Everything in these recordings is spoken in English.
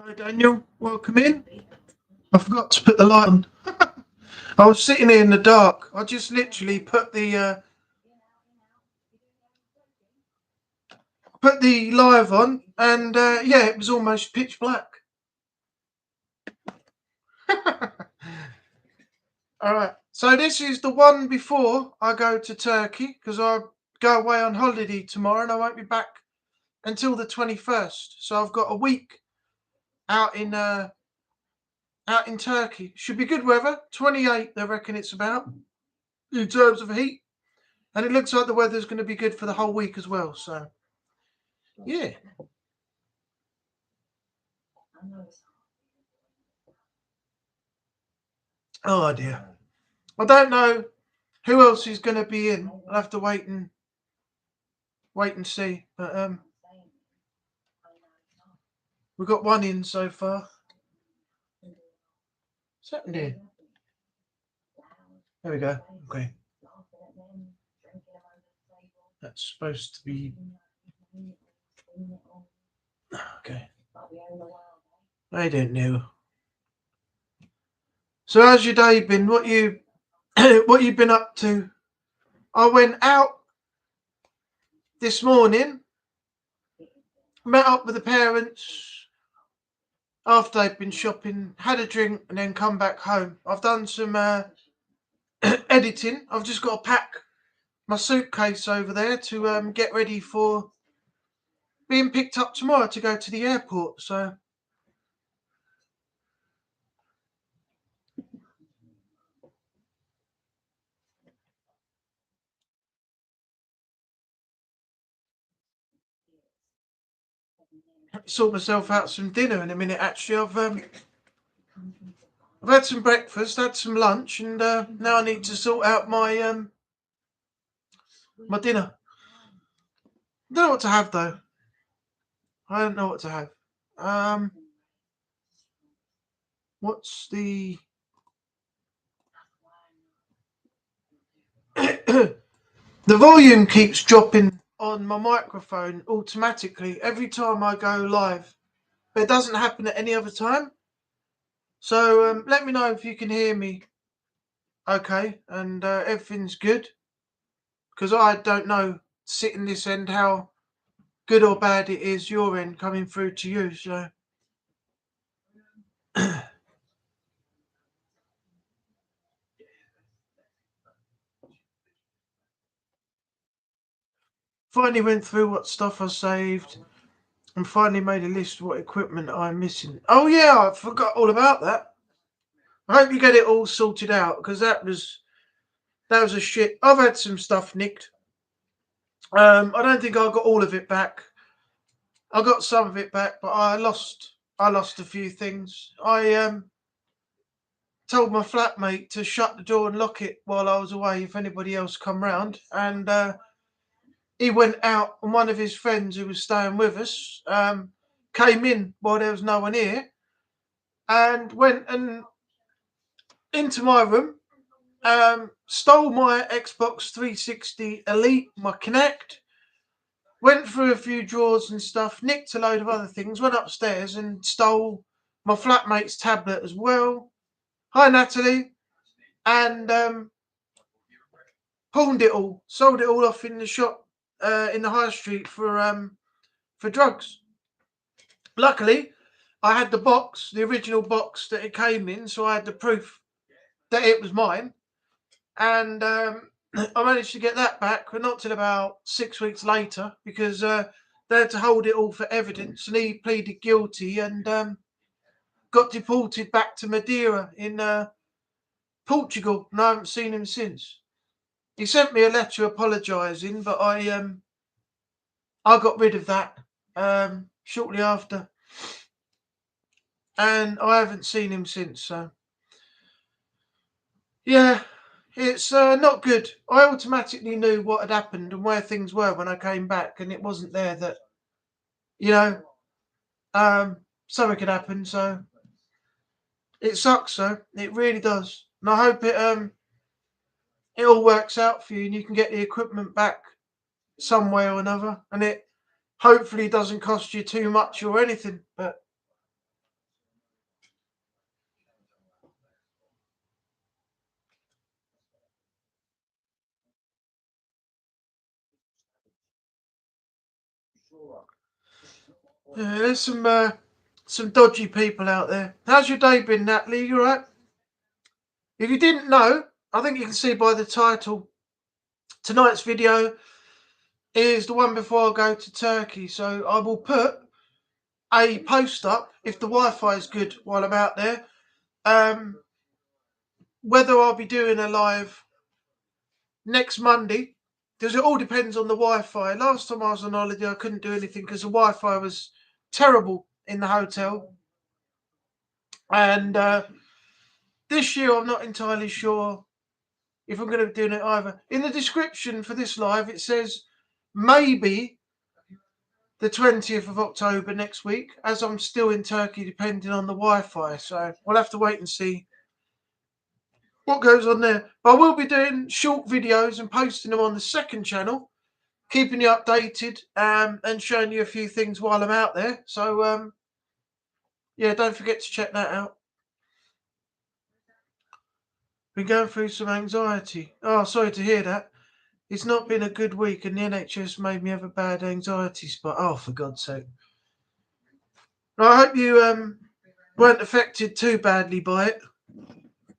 Hi Daniel, welcome in. I forgot to put the light on. I was sitting here in the dark. I just literally put the live on, and yeah, it was almost pitch black. All right, so this is the one before I go to Turkey because I go away on holiday tomorrow, and I won't be back until the 21st. So I've got a week out in Turkey. Should be good weather. 28, they reckon it's about in terms of heat. And it looks like the weather's going to be good for the whole week as well. So, yeah. Oh dear. I don't know who else is going to be in. I'll have to wait and see. But we've got one in so far. What's happened here? There we go. Okay. That's supposed to be okay. I don't know. So how's your day been? What you what you been up to? I went out this morning, met up with the parents after they'd been shopping, had a drink, and then come back home. I've done some editing. I've just got to pack my suitcase over there to get ready for being picked up tomorrow to go to the airport. So sort myself out some dinner in a minute. Actually, I've had some breakfast, had some lunch, and now I need to sort out my dinner. I don't know what to have though. I don't know what to have. Um, what's the the volume keeps dropping on my microphone automatically every time I go live, but it doesn't happen at any other time. So let me know if you can hear me okay and everything's good, because I don't know sitting this end how good or bad it is your end coming through to you. So finally went through what stuff I saved and finally made a list of what equipment I'm missing. Oh yeah, I forgot all about that. I hope you get it all sorted out, because that was a shit. I've had some stuff nicked. I don't think I got all of it back. I got some of it back, but I lost a few things. I told my flatmate to shut the door and lock it while I was away if anybody else come round, and he went out, and one of his friends who was staying with us came in while there was no one here, and went and into my room, stole my Xbox 360 Elite, my Kinect, went through a few drawers and stuff, nicked a load of other things, went upstairs and stole my flatmate's tablet as well. Hi Natalie, and pawned it all, sold it all off in the shop in the high street for drugs. Luckily, I had the box, the original box that it came in, so I had the proof that it was mine, and I managed to get that back, but not till about 6 weeks later, because they had to hold it all for evidence, and he pleaded guilty and got deported back to Madeira in Portugal, and I haven't seen him since. He sent me a letter apologising, but I got rid of that shortly after, and I haven't seen him since. So yeah, it's not good. I automatically knew what had happened and where things were when I came back, and it wasn't there that you know something could happen. So it sucks. So it really does, and I hope it all works out for you, and you can get the equipment back some way or another, and it hopefully doesn't cost you too much or anything. But Yeah, there's some dodgy people out there. How's your day been, Natalie? You alright? If you didn't know, I think you can see by the title, tonight's video is the one before I go to Turkey. So I will put a post up if the Wi-Fi is good while I'm out there. Whether I'll be doing a live next Monday, because it all depends on the Wi-Fi. Last time I was on holiday, I couldn't do anything because the Wi-Fi was terrible in the hotel. And this year, I'm not entirely sure if I'm going to be doing it either. In the description for this live, it says maybe the 20th of October next week, as I'm still in Turkey, depending on the Wi-Fi. So we'll have to wait and see what goes on there. But I will be doing short videos and posting them on the second channel, keeping you updated and showing you a few things while I'm out there. So yeah, don't forget to check that out. Been going through some anxiety. Oh, sorry to hear that. It's not been a good week, and the NHS made me have a bad anxiety spot. Oh, for God's sake. I hope you weren't affected too badly by it,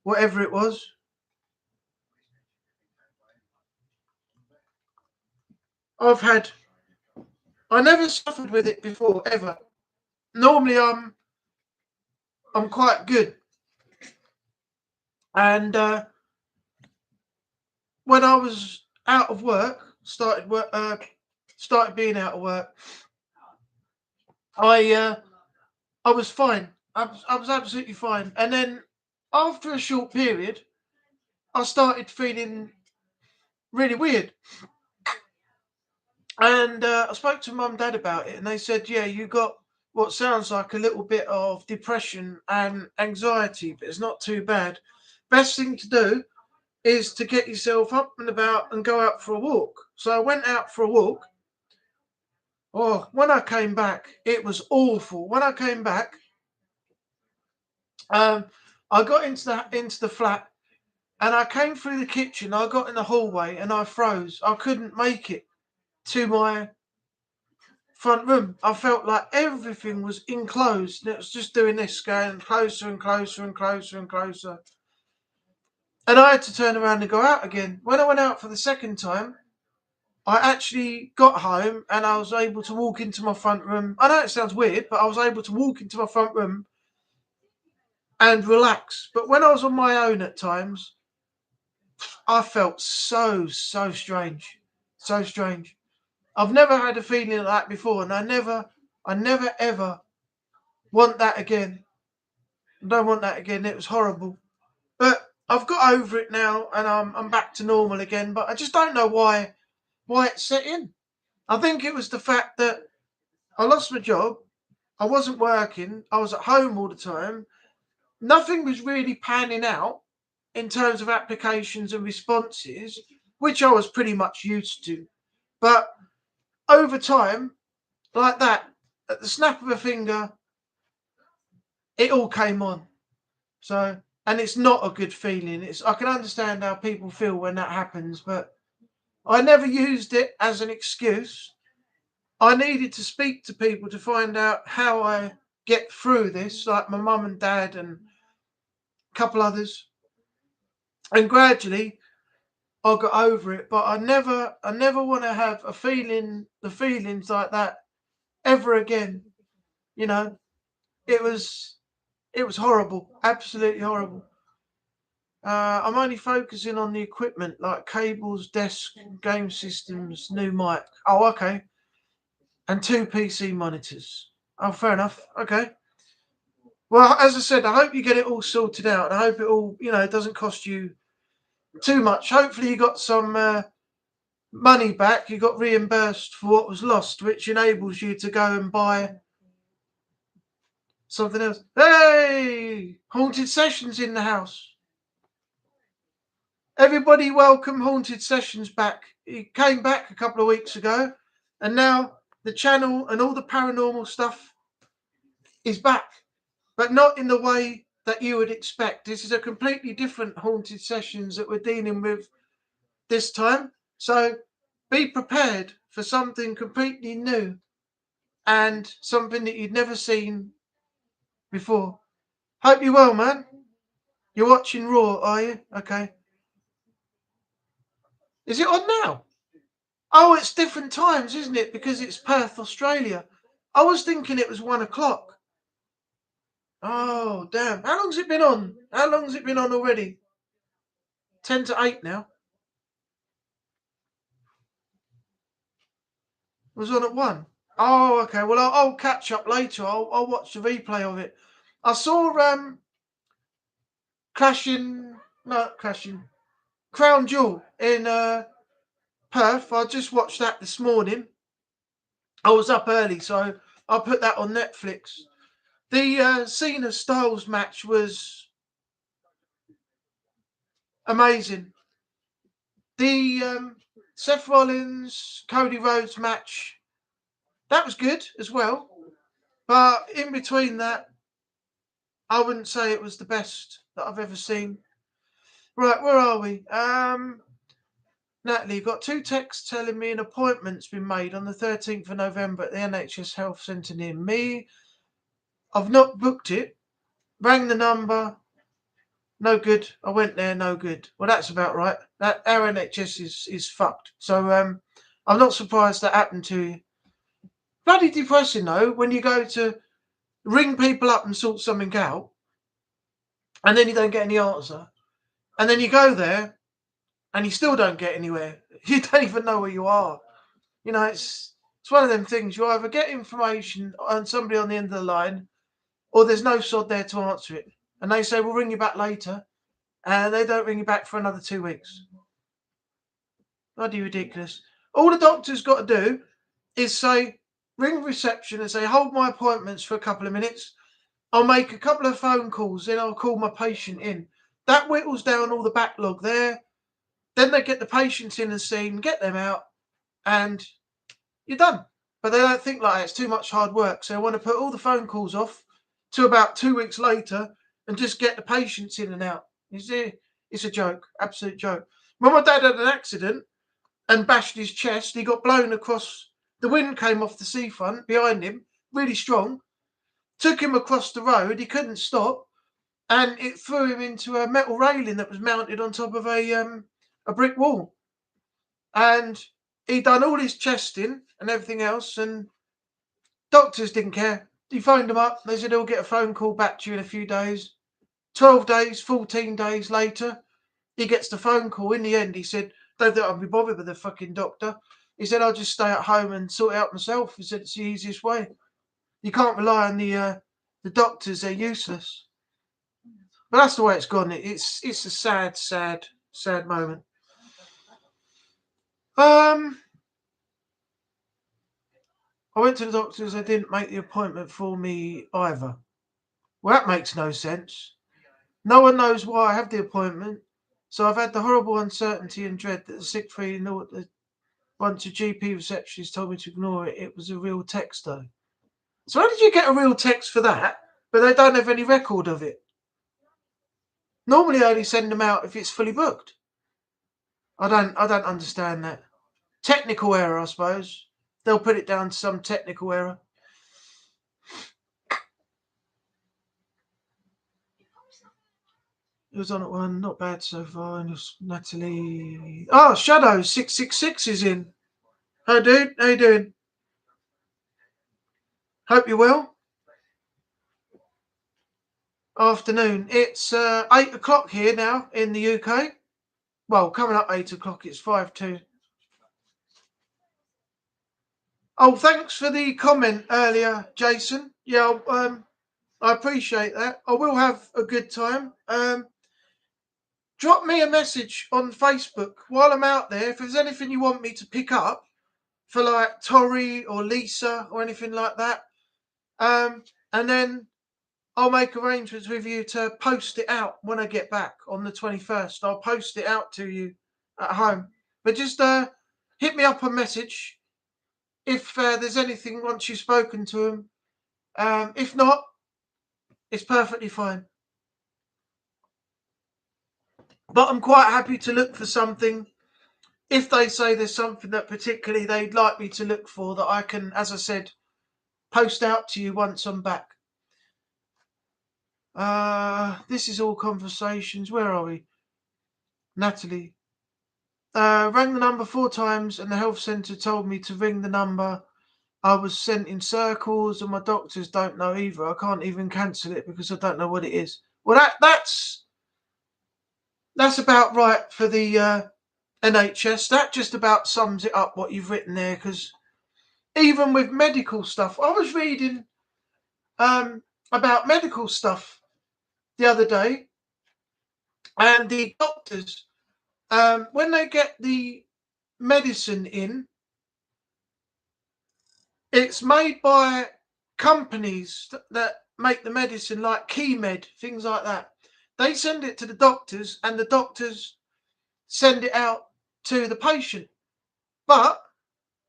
whatever it was. I never suffered with it before, ever. Normally I'm quite good. And when I was out of work, started being out of work, I was fine. I was absolutely fine. And then after a short period, I started feeling really weird. And I spoke to mum and dad about it, and they said, yeah, you got what sounds like a little bit of depression and anxiety, but it's not too bad. Best thing to do is to get yourself up and about and go out for a walk. So I went out for a walk. Oh, when I came back, it was awful. When I came back, I got into the flat, and I came through the kitchen. I got in the hallway, and I froze. I couldn't make it to my front room. I felt like everything was enclosed, and it was just doing this, going closer and closer and closer and closer. And I had to turn around and go out again. When I went out for the second time, I actually got home and I was able to walk into my front room. I know it sounds weird, but I was able to walk into my front room and relax. But when I was on my own at times, I felt so strange. So strange. I've never had a feeling like that before, and I never ever want that again. I don't want that again. It was horrible. But I've got over it now, and I'm back to normal again. But I just don't know why it set in. I think it was the fact that I lost my job. I wasn't working. I was at home all the time. Nothing was really panning out in terms of applications and responses, which I was pretty much used to. But over time, like that, at the snap of a finger, it all came on. So, and it's not a good feeling. I can understand how people feel when that happens, but I never used it as an excuse. I needed to speak to people to find out how I get through this, like my mum and dad and a couple others. And gradually I got over it. But I never want to have the feelings like that ever again. You know, it was horrible, absolutely horrible. I'm only focusing on the equipment like cables, desk, game systems, new mic. Oh, okay. And 2 PC monitors. Oh, fair enough. Okay. Well, as I said, I hope you get it all sorted out. I hope it all, doesn't cost you too much. Hopefully, you got some money back. You got reimbursed for what was lost, which enables you to go and buy something else. Hey, Haunted Sessions in the house. Everybody, welcome Haunted Sessions back. He came back a couple of weeks ago, and now the channel and all the paranormal stuff is back, but not in the way that you would expect. This is a completely different Haunted Sessions that we're dealing with this time. So be prepared for something completely new and something that you'd never seen before. Hope you're well, man. You're watching Raw, are you? Okay. Is it on now? Oh, it's different times, isn't it? Because it's Perth, Australia. I was thinking it was 1 o'clock. Oh, damn. How long's it been on? How long's it been on already? 10 to 8 now. It was on at 1. Oh, okay. Well, I'll catch up later. I'll watch the replay of it. I saw Crown Jewel in Perth. I just watched that this morning. I was up early, so I put that on Netflix. The Cena Styles match was amazing. The Seth Rollins Cody Rhodes match, that was good as well. But in between that, I wouldn't say it was the best that I've ever seen. Right, where are we? Natalie, got 2 texts telling me an appointment's been made on the 13th of November at the NHS Health Centre near me. I've not booked it. Rang the number. No good. I went there. No good. Well, that's about right. That our NHS is fucked. So I'm not surprised that happened to you. Bloody depressing though when you go to ring people up and sort something out, and then you don't get any answer, and then you go there, and you still don't get anywhere. You don't even know where you are. You know, it's one of them things. You either get information on somebody on the end of the line, or there's no sod there to answer it, and they say we'll ring you back later. And they don't ring you back for another 2 weeks. Bloody ridiculous. All the doctor's got to do is say, ring reception and say, hold my appointments for a couple of minutes. I'll make a couple of phone calls, then I'll call my patient in. That whittles down all the backlog there. Then they get the patients in and seen, get them out, and you're done. But they don't think like that. It's too much hard work. So they want to put all the phone calls off to about 2 weeks later and just get the patients in and out. It's a joke, absolute joke. When my dad had an accident and bashed his chest, he got blown across. The wind came off the seafront behind him, really strong. Took him across the road. He couldn't stop, and it threw him into a metal railing that was mounted on top of a brick wall. And he done all his chesting and everything else, and doctors didn't care. He phoned them up. They said he'll get a phone call back to you in a few days. 12 days, 14 days later, he gets the phone call. In the end, he said, don't think I'll be bothered with the fucking doctor. He said, I'll just stay at home and sort it out myself. He said, it's the easiest way. You can't rely on the doctors. They're useless. But that's the way it's gone. It's a sad, sad, sad moment. I went to the doctors. They didn't make the appointment for me either. Well, that makes no sense. No one knows why I have the appointment. So I've had the horrible uncertainty and dread that the sick feeling that once a GP receptionist told me to ignore it. It was a real text though. So how did you get a real text for that, but they don't have any record of it? Normally I only send them out if it's fully booked. I don't understand that. Technical error, I suppose. They'll put it down to some technical error. It was on at 1, not bad so far. And it was Natalie. Oh, Shadow 666 is in. Hi, dude. How you doing? Hope you're well. Afternoon. It's 8 o'clock here now in the UK. Well, coming up 8 o'clock. It's 5:02. Oh, thanks for the comment earlier, Jason. Yeah, I appreciate that. I will have a good time. Drop me a message on Facebook while I'm out there. If there's anything you want me to pick up for like Tori or Lisa or anything like that, and then I'll make arrangements with you to post it out when I get back on the 21st. I'll post it out to you at home. But just hit me up a message if there's anything once you've spoken to them. If not, it's perfectly fine. But I'm quite happy to look for something. If they say there's something that particularly they'd like me to look for that I can, as I said, post out to you once I'm back. This is all conversations. Where are we? Natalie. Rang the number 4 times and the health centre told me to ring the number. I was sent in circles and my doctors don't know either. I can't even cancel it because I don't know what it is. Well, that's about right for the NHS. That just about sums it up what you've written there, because even with medical stuff, I was reading about medical stuff the other day, and the doctors, when they get the medicine in, it's made by companies that make the medicine, like KeyMed, things like that. They send it to the doctors and the doctors send it out to the patient. But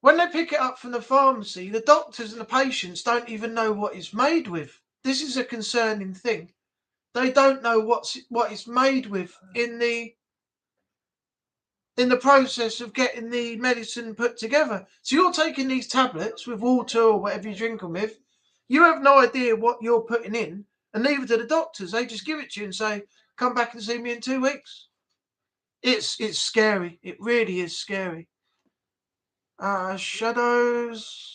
when they pick it up from the pharmacy, the doctors and the patients don't even know what it's made with. This is a concerning thing. They don't know what it's made with in the process of getting the medicine put together. So you're taking these tablets with water or whatever you drink them with. You have no idea what you're putting in, and neither do the doctors. They just give it to you and say, come back and see me in 2 weeks. It's scary. It really is scary. Shadows.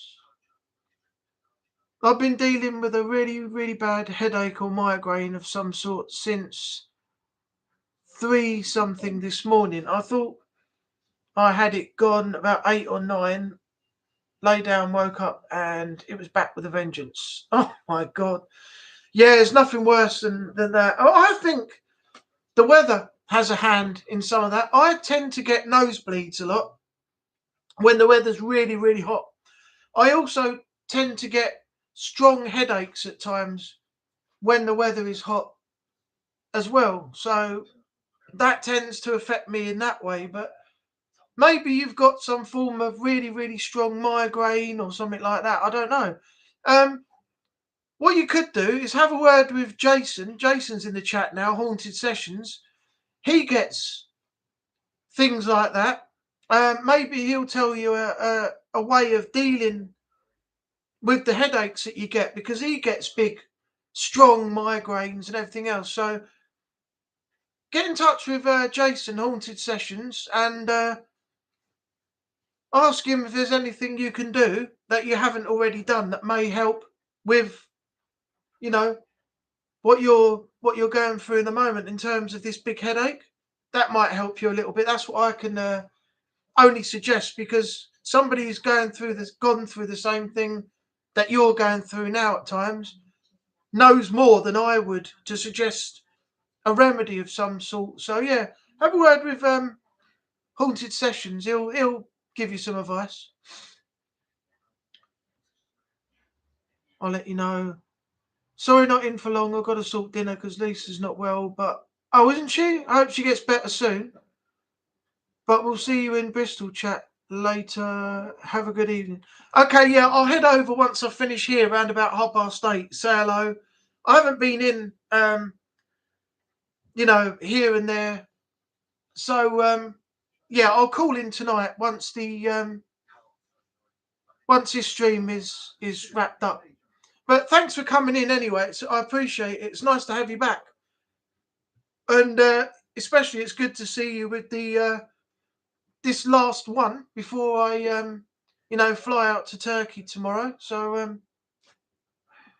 I've been dealing with a really, really bad headache or migraine of some sort since 3 something this morning. I thought I had it gone about 8 or 9. Lay down, woke up, and it was back with a vengeance. Oh my God. Yeah, there's nothing worse than that. Oh, I think the weather has a hand in some of that. I tend to get nosebleeds a lot when the weather's really, really hot. I also tend to get strong headaches at times when the weather is hot as well. So that tends to affect me in that way. But maybe you've got some form of really, really strong migraine or something like that. I don't know. What you could do is have a word with Jason. Jason's in the chat now, Haunted Sessions. He gets things like that. Maybe he'll tell you a way of dealing with the headaches that you get, because he gets big, strong migraines and everything else. So get in touch with Jason, Haunted Sessions, and ask him if there's anything you can do that you haven't already done that may help with, what you're going through in the moment in terms of this big headache. That might help you a little bit. That's what I can only suggest, because somebody who's gone through the same thing that you're going through now at times knows more than I would to suggest a remedy of some sort. So yeah, have a word with Haunted Sessions. He'll give you some advice. I'll let you know. Sorry, not in for long. I've got to sort dinner because Lisa's not well. But isn't she? I hope she gets better soon. But we'll see you in Bristol, chat later. Have a good evening. Okay, yeah, I'll head over once I finish here around about 8:30. Say hello. I haven't been in, here and there. So yeah, I'll call in tonight once this stream is wrapped up. But thanks for coming in anyway. I appreciate it. It's nice to have you back, and especially it's good to see you with the this last one before I fly out to Turkey tomorrow. So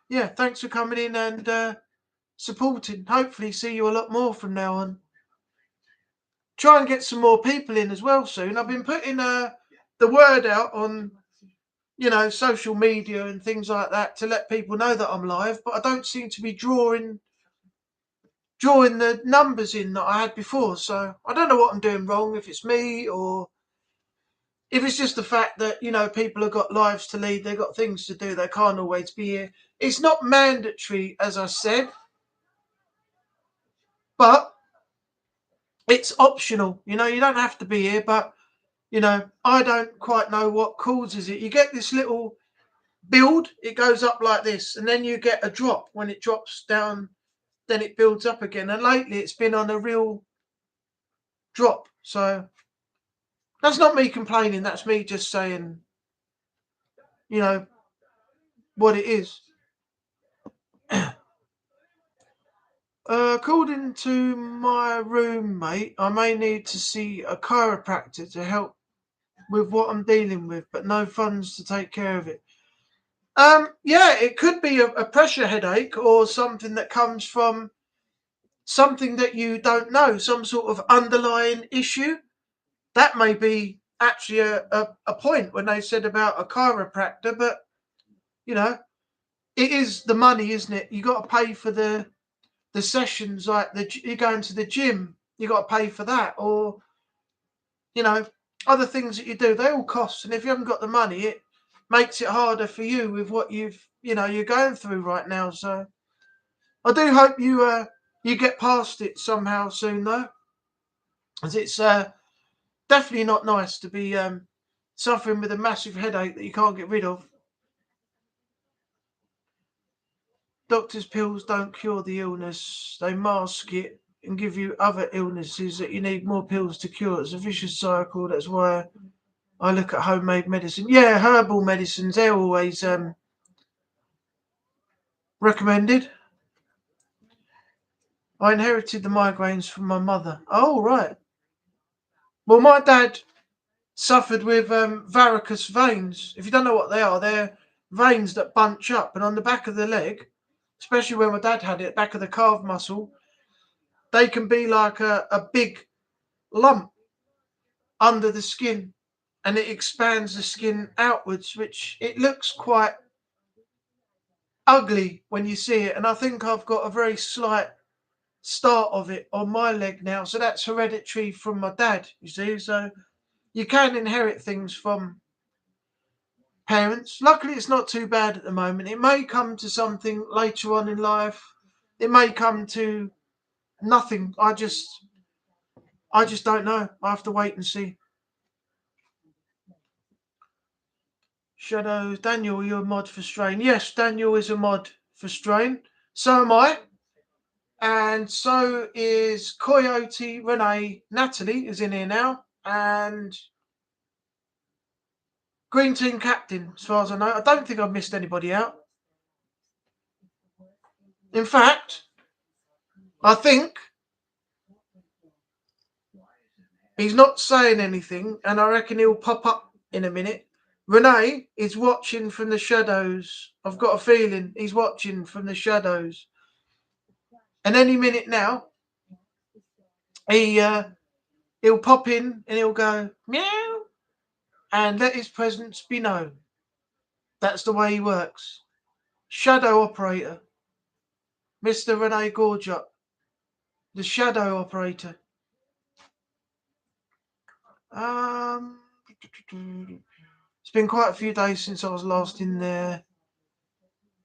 yeah, thanks for coming in and supporting. Hopefully see you a lot more from now on. Try and get some more people in as well soon. I've been putting the word out on social media and things like that to let people know that I'm live, but I don't seem to be drawing the numbers in that I had before. So I don't know what I'm doing wrong, if it's me or if it's just the fact that people have got lives to lead, they've got things to do, they can't always be here. It's not mandatory, as I said, but it's optional. You don't have to be here, but I don't quite know what causes it. You get this little build, it goes up like this, and then you get a drop. When it drops down, then it builds up again. And lately it's been on a real drop. So that's not me complaining. That's me just saying, what it is. According to my roommate, I may need to see a chiropractor to help with what I'm dealing with, but no funds to take care of it. Yeah, it could be a pressure headache or something that comes from something that you don't know, some sort of underlying issue. That may be actually a point when they said about a chiropractor, but you know, it is the money, isn't it? You got to pay for the sessions, like you're going to the gym, you got to pay for that, or you know, other things that you do. They all cost, and if you haven't got the money, it makes it harder for you with what you're going through right now. So I do hope you get past it somehow soon, though, as it's definitely not nice to be suffering with a massive headache that you can't get rid of. Doctor's pills don't cure the illness; they mask it and give you other illnesses that you need more pills to cure. It's a vicious cycle. That's why I look at homemade medicine. Yeah, herbal medicines, they're always recommended. I inherited the migraines from my mother. Oh, right. Well, my dad suffered with varicose veins. If you don't know what they are, they're veins that bunch up, and on the back of the leg, especially when my dad had it, back of the calf muscle, they can be like a big lump under the skin, and it expands the skin outwards, which it looks quite ugly when you see it. And I think I've got a very slight start of it on my leg now, so that's hereditary from my dad, you see. So you can inherit things from parents. Luckily, it's not too bad at the moment. It may come to something later on in life. It may come to nothing. I just don't know. I have to wait and see. Shadows, Daniel, you're a mod for Strain. Yes, Daniel is a mod for Strain. So am I. And so is Coyote, Renee, Natalie is in here now. And Green Team Captain, as far as I know. I don't think I've missed anybody out. In fact, I think he's not saying anything, and I reckon he'll pop up in a minute. Renee is watching from the shadows. I've got a feeling he's watching from the shadows. And any minute now, he'll pop in and he'll go meow and let his presence be known. That's the way he works. Shadow operator, Mr. Renee Gorjup, the shadow operator. It's been quite a few days since I was last in there.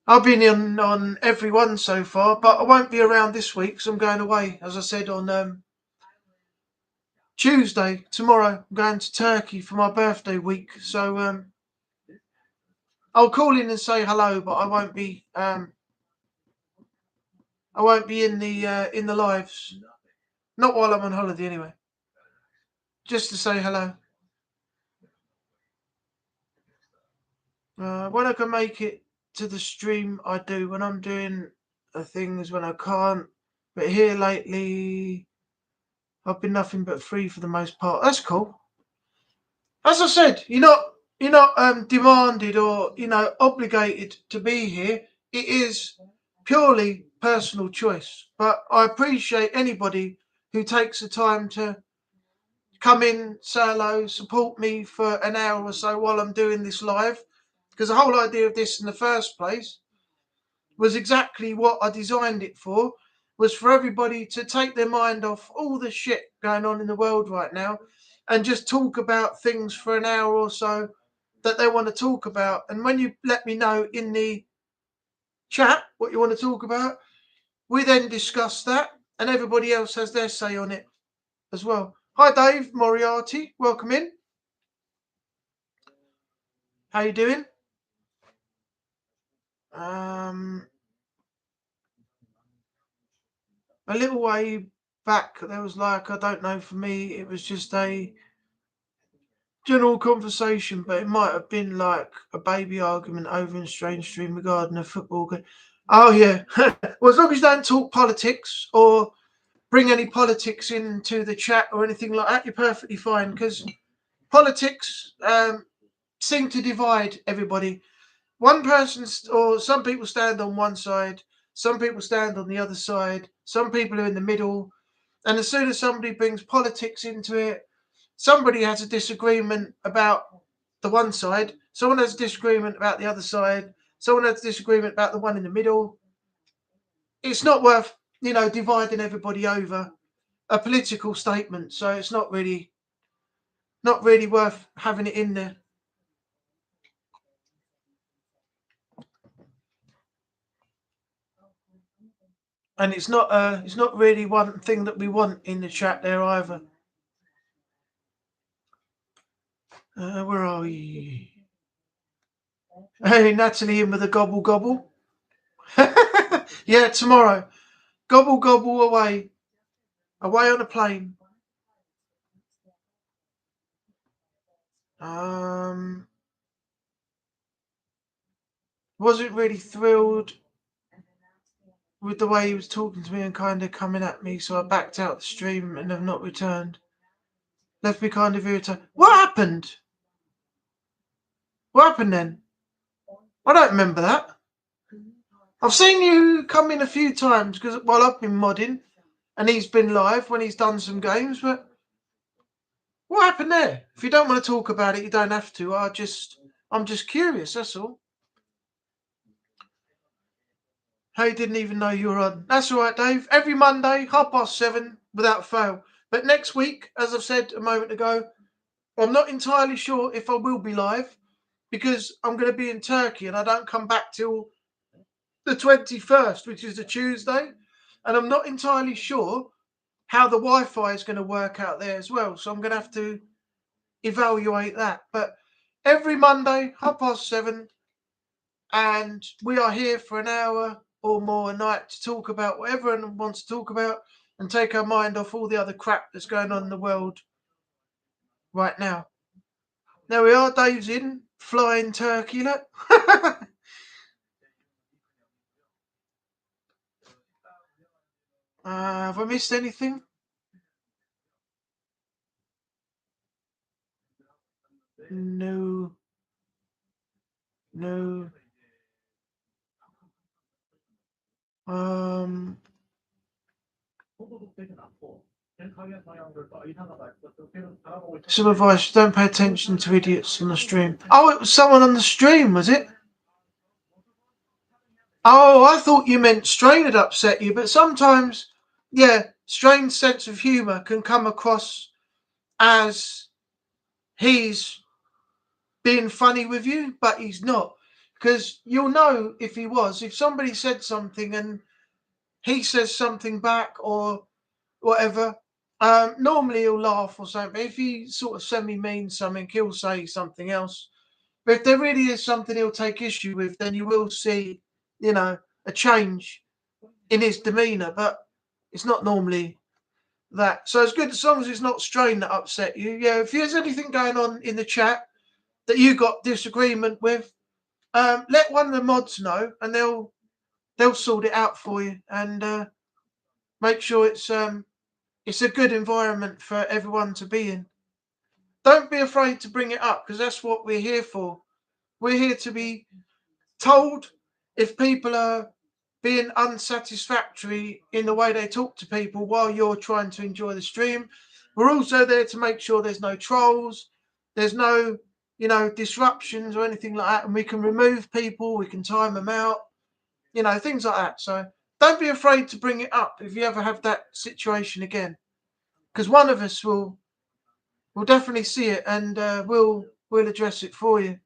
I've been in on every one so far, but I won't be around this week because I'm going away, as I said, on Tuesday, tomorrow. I'm going to Turkey for my birthday week, so I'll call in and say hello, but I won't be in the lives. Not while I'm on holiday, anyway. Just to say hello. When I can make it to the stream, I do. When I'm doing things, when I can't. But here lately, I've been nothing but free for the most part. That's cool. As I said, you're not demanded or obligated to be here. It is purely personal choice. But I appreciate anybody who takes the time to come in, say hello, support me for an hour or so while I'm doing this live. Because the whole idea of this in the first place was exactly what I designed it for, was for everybody to take their mind off all the shit going on in the world right now and just talk about things for an hour or so that they want to talk about. And when you let me know in the chat what you want to talk about, we then discuss that and everybody else has their say on it as well. Hi Dave Moriarty, welcome in. How you doing? A little way back, there was like, I don't know, for me, it was just a general conversation, but it might have been like a baby argument over in Strange Stream regarding a football game. Oh yeah. Well, as long as you don't talk politics or bring any politics into the chat or anything like that, you're perfectly fine, because politics seem to divide everybody. One person or some people stand on one side, some people stand on the other side, some people are in the middle, and as soon as somebody brings politics into it, somebody has a disagreement about the one side, someone has a disagreement about the other side, someone has a disagreement about the one in the middle. It's not worth, dividing everybody over a political statement, so it's not really worth having it in there. And it's not really one thing that we want in the chat there either. Where are we? Hey, Natalie in with a gobble gobble. Yeah, tomorrow. Gobble gobble away. Away on a plane. Wasn't really thrilled with the way he was talking to me and kind of coming at me, so I backed out the stream and have not returned. Left me kind of irritated. What happened? What happened then? I don't remember that. I've seen you come in a few times because while I've been modding, and he's been live when he's done some games, but what happened there? If you don't want to talk about it, you don't have to. I'm just curious, that's all. Hey, didn't even know you were on. That's all right, Dave. Every Monday, 7:30, without fail. But next week, as I've said a moment ago, I'm not entirely sure if I will be live because I'm going to be in Turkey and I don't come back till the 21st, which is a Tuesday. And I'm not entirely sure how the Wi-Fi is going to work out there as well. So I'm going to have to evaluate that. But every Monday, 7:30, and we are here for an hour or more a night to talk about whatever anyone wants to talk about and take our mind off all the other crap that's going on in the world right now. There we are, Dave's in, flying turkey, look. Have I missed anything? No. Some advice: don't pay attention to idiots on the stream. Oh, it was someone on the stream, was it? Oh, I thought you meant Strain had upset you, but sometimes, yeah, Strain's sense of humour can come across as he's being funny with you, but he's not. Because you'll know if he was. If somebody said something and he says something back or whatever, normally he'll laugh or something. But if he sort of semi-means something, he'll say something else. But if there really is something he'll take issue with, then you will see, a change in his demeanour. But it's not normally that. So it's good as long as it's not Strain that upset you. Yeah, if there's anything going on in the chat that you got disagreement with, let one of the mods know, and they'll sort it out for you and make sure it's a good environment for everyone to be in. Don't be afraid to bring it up because that's what we're here for. We're here to be told if people are being unsatisfactory in the way they talk to people while you're trying to enjoy the stream. We're also there to make sure there's no trolls, there's no, disruptions or anything like that, and we can remove people, we can time them out, things like that. So don't be afraid to bring it up if you ever have that situation again, because one of us will definitely see it and we'll address it for you.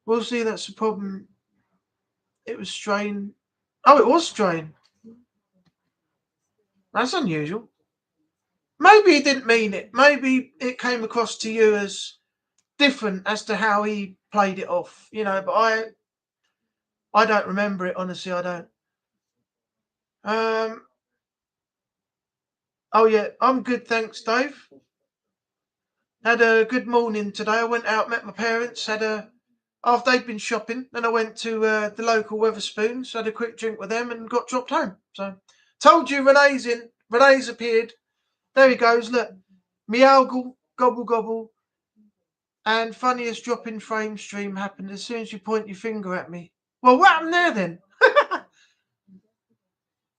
We'll see. That's the problem. It was Strain. Oh, it was Strain. That's unusual. Maybe he didn't mean it. Maybe it came across to you as different as to how he played it off, but I don't remember it, honestly, I don't. Oh yeah, I'm good, thanks, Dave. Had a good morning today. I went out, met my parents, after they'd been shopping, then I went to the local Weatherspoons, had a quick drink with them and got dropped home. So told you Renee's in. Renee's appeared. There he goes, look. Meowgle, gobble gobble, and funniest drop in frame stream happened as soon as you point your finger at me. Well, what happened there then?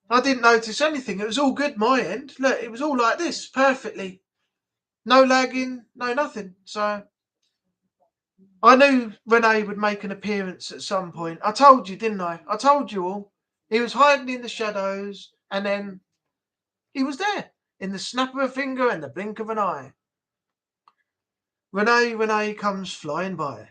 I didn't notice anything. It was all good my end. Look, it was all like this, perfectly. No lagging, no nothing. So I knew Renee would make an appearance at some point. I told you, didn't I? I told you all. He was hiding in the shadows, and then he was there in the snap of a finger and the blink of an eye. Renee comes flying by.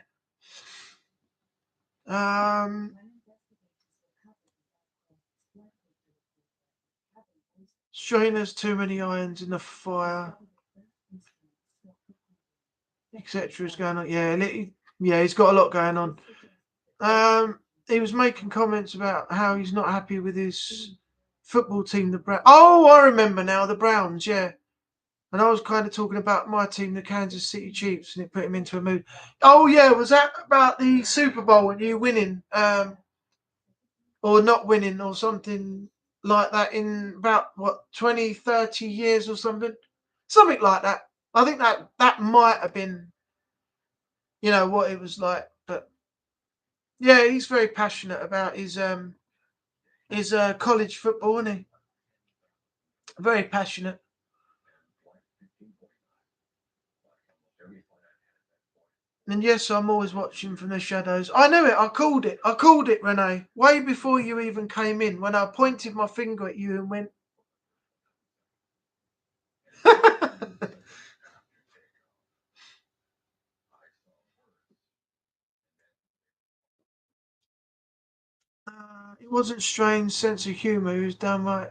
Strain has too many irons in the fire, etc. is going on. Yeah, he's got a lot going on. He was making comments about how he's not happy with his football team, the Browns. Oh, I remember now, the Browns, yeah. And I was kind of talking about my team, the Kansas City Chiefs, and it put him into a mood. Oh, yeah, was that about the Super Bowl and you winning, or not winning, or something like that in about, 20, 30 years or something? Something like that. I think that might have been, what it was like. But yeah, he's very passionate about his college football, isn't he? Very passionate. And yes, I'm always watching from the shadows. I knew it. I called it. I called it, Renee. Way before you even came in, when I pointed my finger at you and went. It wasn't strange sense of humour. He was downright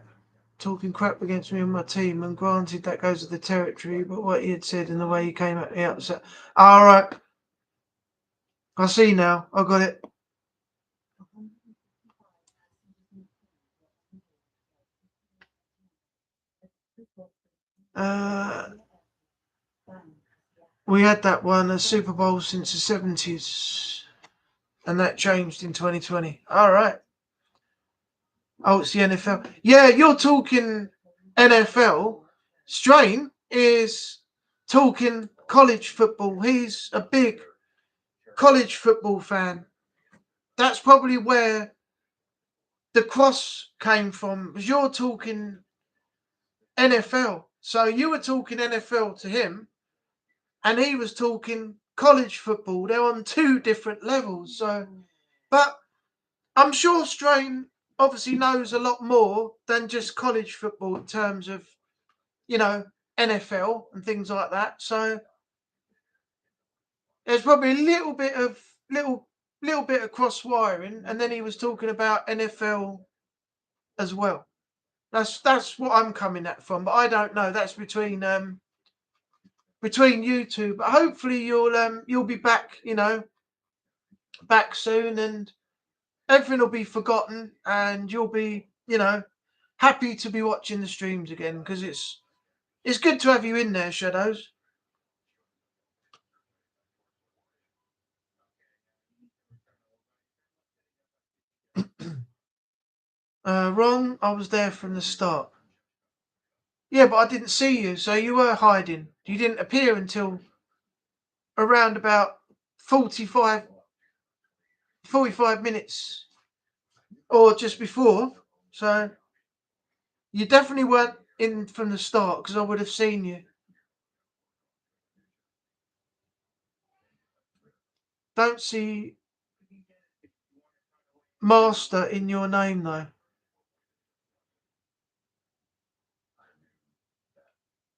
talking crap against me and my team. And granted, that goes with the territory. But what he had said and the way he came at me upset. All right. I see now. I got it. We had that one, a Super Bowl since the 70s. And that changed in 2020. All right. Oh, it's the NFL. Yeah, you're talking NFL. Strain is talking college football. He's a big college football fan. That's probably where the cross came from, because you're talking NFL. So you were talking NFL to him, and he was talking college football. They're on two different levels. So, but I'm sure Strain obviously knows a lot more than just college football in terms of, NFL and things like that. So there's probably a little bit of cross wiring, and then he was talking about NFL as well. That's what I'm coming at from, but I don't know. That's between you two. But hopefully you'll be back, back soon, and everything will be forgotten, and you'll be, happy to be watching the streams again, because it's good to have you in there, Shadows. Wrong. I was there from the start. Yeah, but I didn't see you, so you were hiding. You didn't appear until around about 45, 45 minutes, or just before. So you definitely weren't in from the start, because I would have seen you. Don't see Master in your name, though.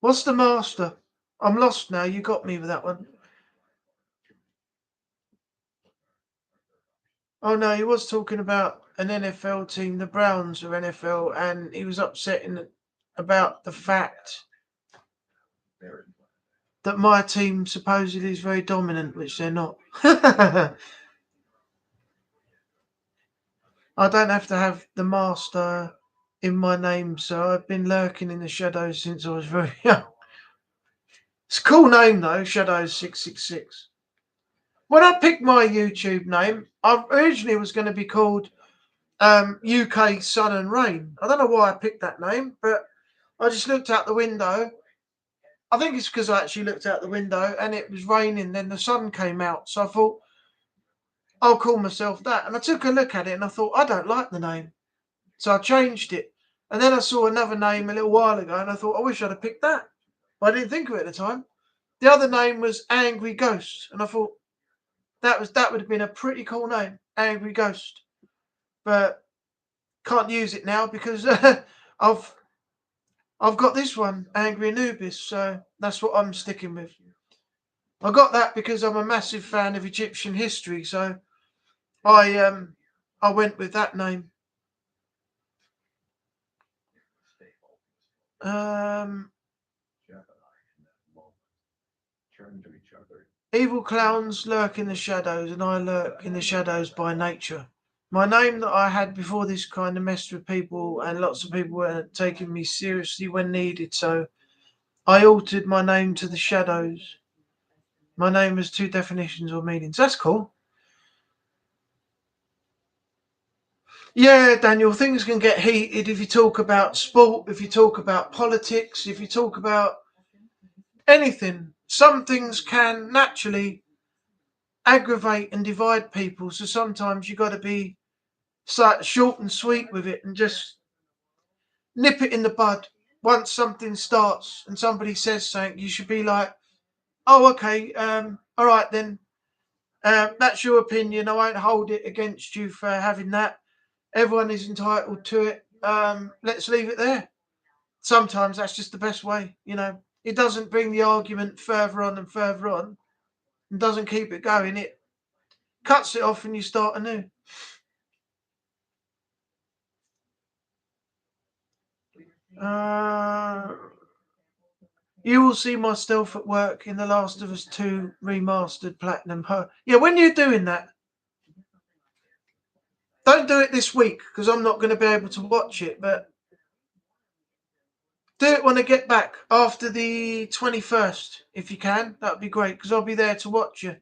What's the Master? I'm lost now. You got me with that one. Oh no, he was talking about an NFL team. The Browns are NFL, and he was upset about the fact that my team supposedly is very dominant, which they're not. I don't have to have the Master in my name, so I've been lurking in the shadows since I was very young. It's a cool name though, Shadows 666. When I picked my YouTube name, I originally was going to be called UK Sun and Rain. I don't know why I picked that name, but I just looked out the window. I think it's because I actually looked out the window and it was raining, then the sun came out. So I thought, I'll call myself that. And I took a look at it and I thought, I don't like the name. So I changed it. And then I saw another name a little while ago and I thought, I wish I'd have picked that. But I didn't think of it at the time. The other name was Angry Ghost. And I thought that would have been a pretty cool name, Angry Ghost. But can't use it now because I've got this one, Angry Anubis, so that's what I'm sticking with. I got that because I'm a massive fan of Egyptian history, so I went with that name. Evil clowns lurk in the shadows, and I lurk in the shadows by nature. My name that I had before this kind of messed with people, and lots of people weren't taking me seriously when needed, so I altered my name to the Shadows. My name has two definitions or meanings. That's cool. Yeah, Daniel, things can get heated if you talk about sport, if you talk about politics, if you talk about anything. Some things can naturally aggravate and divide people, so sometimes you got to be short and sweet with it and just nip it in the bud. Once something starts and somebody says something, you should be like, oh, okay, all right then. That's your opinion. I won't hold it against you for having that. Everyone is entitled to it. Let's leave it there. Sometimes that's just the best way, you know. It doesn't bring the argument further on and further on and doesn't keep it going. It cuts it off and you start anew. You will see my stealth at work in The Last of Us 2 Remastered Platinum. Yeah, when you're doing that, don't do it this week because I'm not going to be able to watch it, but do it when I get back after the 21st, if you can. That would be great because I'll be there to watch you.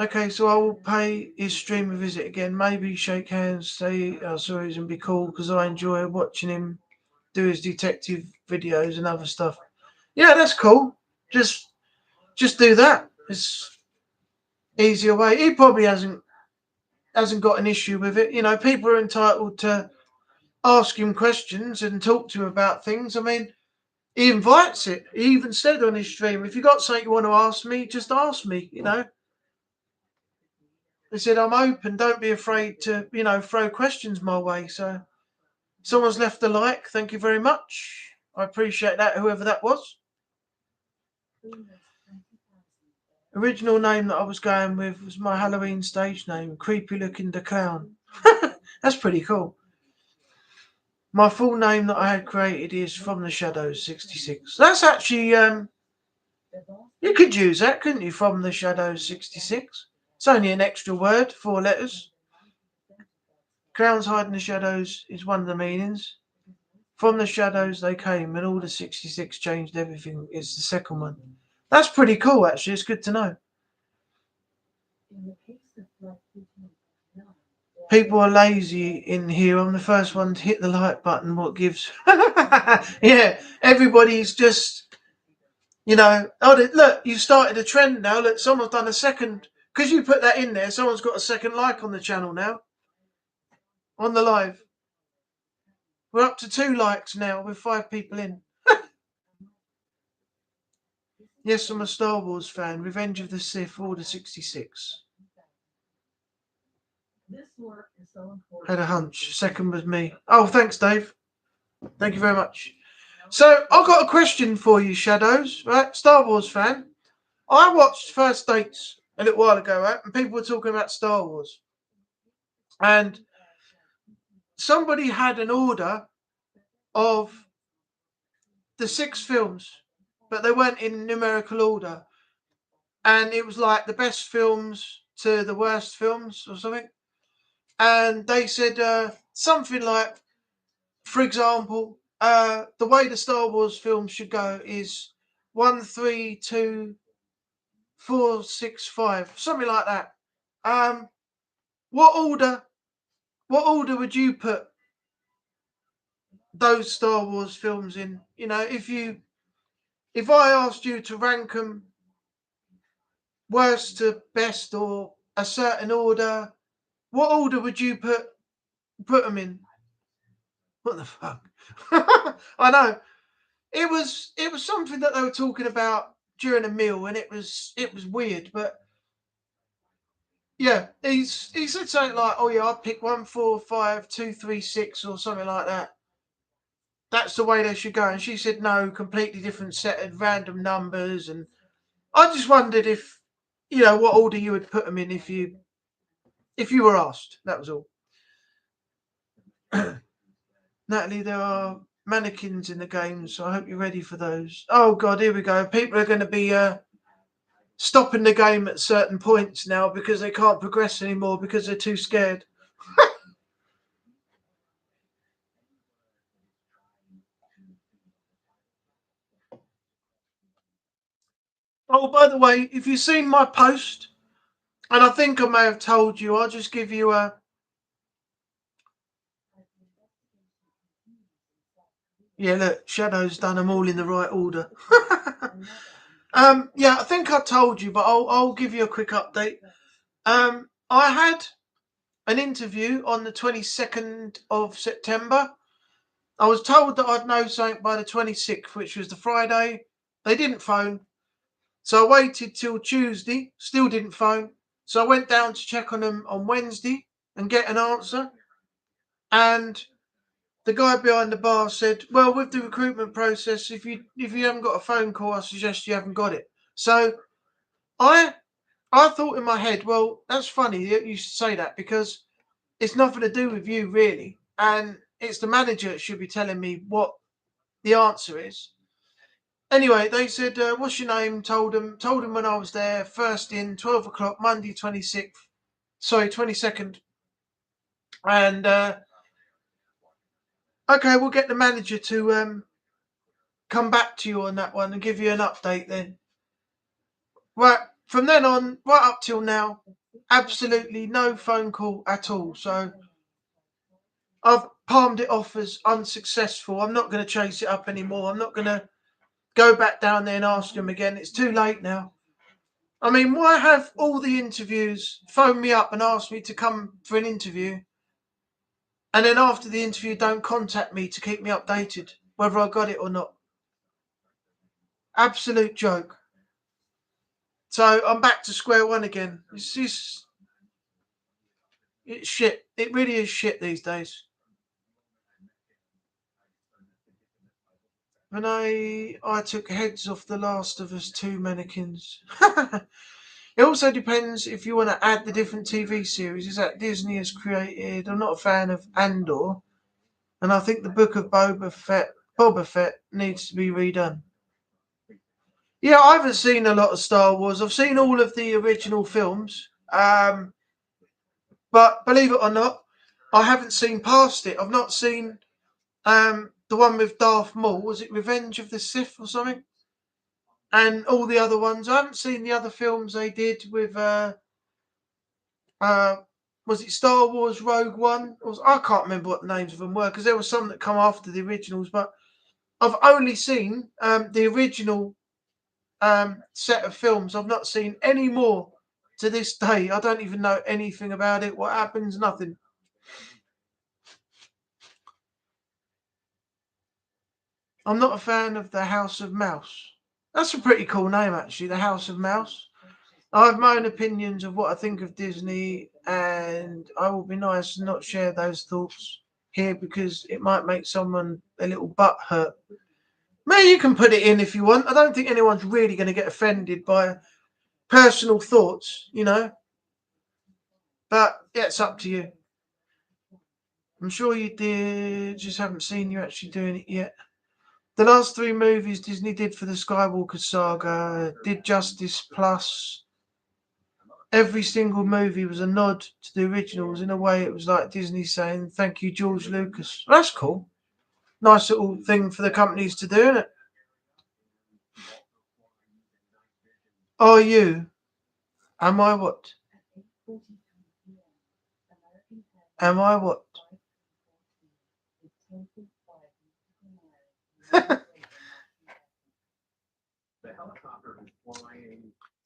Okay, so I will pay his stream a visit again. Maybe shake hands, say how sorry, and be cool because I enjoy watching him do his detective videos and other stuff. Yeah, that's cool. Just do that. It's easier way. He probably hasn't got an issue with it. You know, people are entitled to ask him questions and talk to him about things. I mean, he invites it. He even said on his stream, if you got something you want to ask me, just ask me, you know. He said, I'm open. Don't be afraid to, you know, throw questions my way. So someone's left a like. Thank you very much. I appreciate that, whoever that was. Original name that I was going with was my Halloween stage name, Creepy Looking the Clown. That's pretty cool. My full name that I had created is From the Shadows 66. That's actually, you could use that, couldn't you? From the Shadows 66. It's only an extra word, 4 letters. Clowns hide in the shadows is one of the meanings. From the shadows they came, and all the 66 changed everything. It's the second one. That's pretty cool, actually. It's good to know. People are lazy in here. I'm the first one to hit the like button. What gives? Yeah, everybody's just, you know. Oh, look, you started a trend now. Look, someone's done a second. Because you put that in there, someone's got a second like on the channel now. On the live. We're up to 2 likes now with 5 people in. Yes, I'm a Star Wars fan. Revenge of the Sith, Order 66. Had a hunch. Second was me. Oh, thanks, Dave. Thank you very much. So, I've got a question for you, Shadows. Right, Star Wars fan. I watched First Dates a little while ago, right? And people were talking about Star Wars. And somebody had an order of the 6 films, but they weren't in numerical order. And it was like the best films to the worst films or something. And they said something like, for example, the way the Star Wars films should go is 1, 3, 2, 4, 6, 5, something like that. What order? What order would you put those Star Wars films in? You know, if I asked you to rank them worst to best or a certain order, what order would you put them in? What the fuck? I know. It was something that they were talking about during a meal, and it was weird, but yeah, he said something like, "Oh yeah, I'd pick 1, 4, 5, 2, 3, 6, or something like that. That's the way they should go." And she said, "No, completely different set of random numbers." And I just wondered if, what order you would put them in if you were asked. That was all. Natalie, there are mannequins in the game, so I hope you're ready for those. Oh God, here we go. People are going to be stopping the game at certain points now because they can't progress anymore because they're too scared. Oh, by the way, if you've seen my post, and I think I may have told you, I'll just give you a. Yeah, look, Shadow's done them all in the right order. Yeah, I think I told you, but I'll give you a quick update. I had an interview on the 22nd of September. I was told that I'd know something by the 26th, which was the Friday. They didn't phone. So I waited till Tuesday, still didn't phone. So I went down to check on them on Wednesday and get an answer. And the guy behind the bar said, "Well, with the recruitment process, if you haven't got a phone call, I suggest you haven't got it." So I thought in my head, well, that's funny that you say that because it's nothing to do with you really, and it's the manager that should be telling me what the answer is. Anyway, they said, "What's your name?" Told him when I was there, first in, 12 o'clock, Monday 26th, sorry, 22nd, and okay, we'll get the manager to come back to you on that one and give you an update then. Right, from then on, right up till now, absolutely no phone call at all. So I've palmed it off as unsuccessful. I'm not going to chase it up anymore. I'm not going to go back down there and ask them again. It's too late now. I mean, why have all the interviews phone me up and ask me to come for an interview, and then after the interview don't contact me to keep me updated whether I got it or not? Absolute joke. So I'm back to square one again. It's shit. It really is shit these days. And I took heads off The Last of Us 2 mannequins. It also depends if you want to add the different TV series that Disney has created. I'm not a fan of Andor, and I think the Book of Boba Fett needs to be redone. Yeah, I haven't seen a lot of Star Wars. I've seen all of the original films, but believe it or not, I haven't seen past it. I've not seen the one with Darth Maul. Was it Revenge of the Sith or something? And all the other ones. I haven't seen the other films they did with. Uh, was it Star Wars Rogue One? I can't remember what the names of them were because there were some that come after the originals. But I've only seen the original set of films. I've not seen any more to this day. I don't even know anything about it. What happens? Nothing. I'm not a fan of the House of Mouse. That's a pretty cool name, actually. The House of Mouse. I have my own opinions of what I think of Disney, and I will be nice and not share those thoughts here because it might make someone a little butt hurt. Maybe you can put it in if you want. I don't think anyone's really going to get offended by personal thoughts. But yeah, it's up to you. I'm sure you did, just haven't seen you actually doing it yet. The last 3 movies Disney did for the Skywalker saga did Justice Plus. Every single movie was a nod to the originals. In a way, it was like Disney saying, "Thank you, George Lucas." That's cool. Nice little thing for the companies to do, isn't it? Are you? Am I what? Am I what?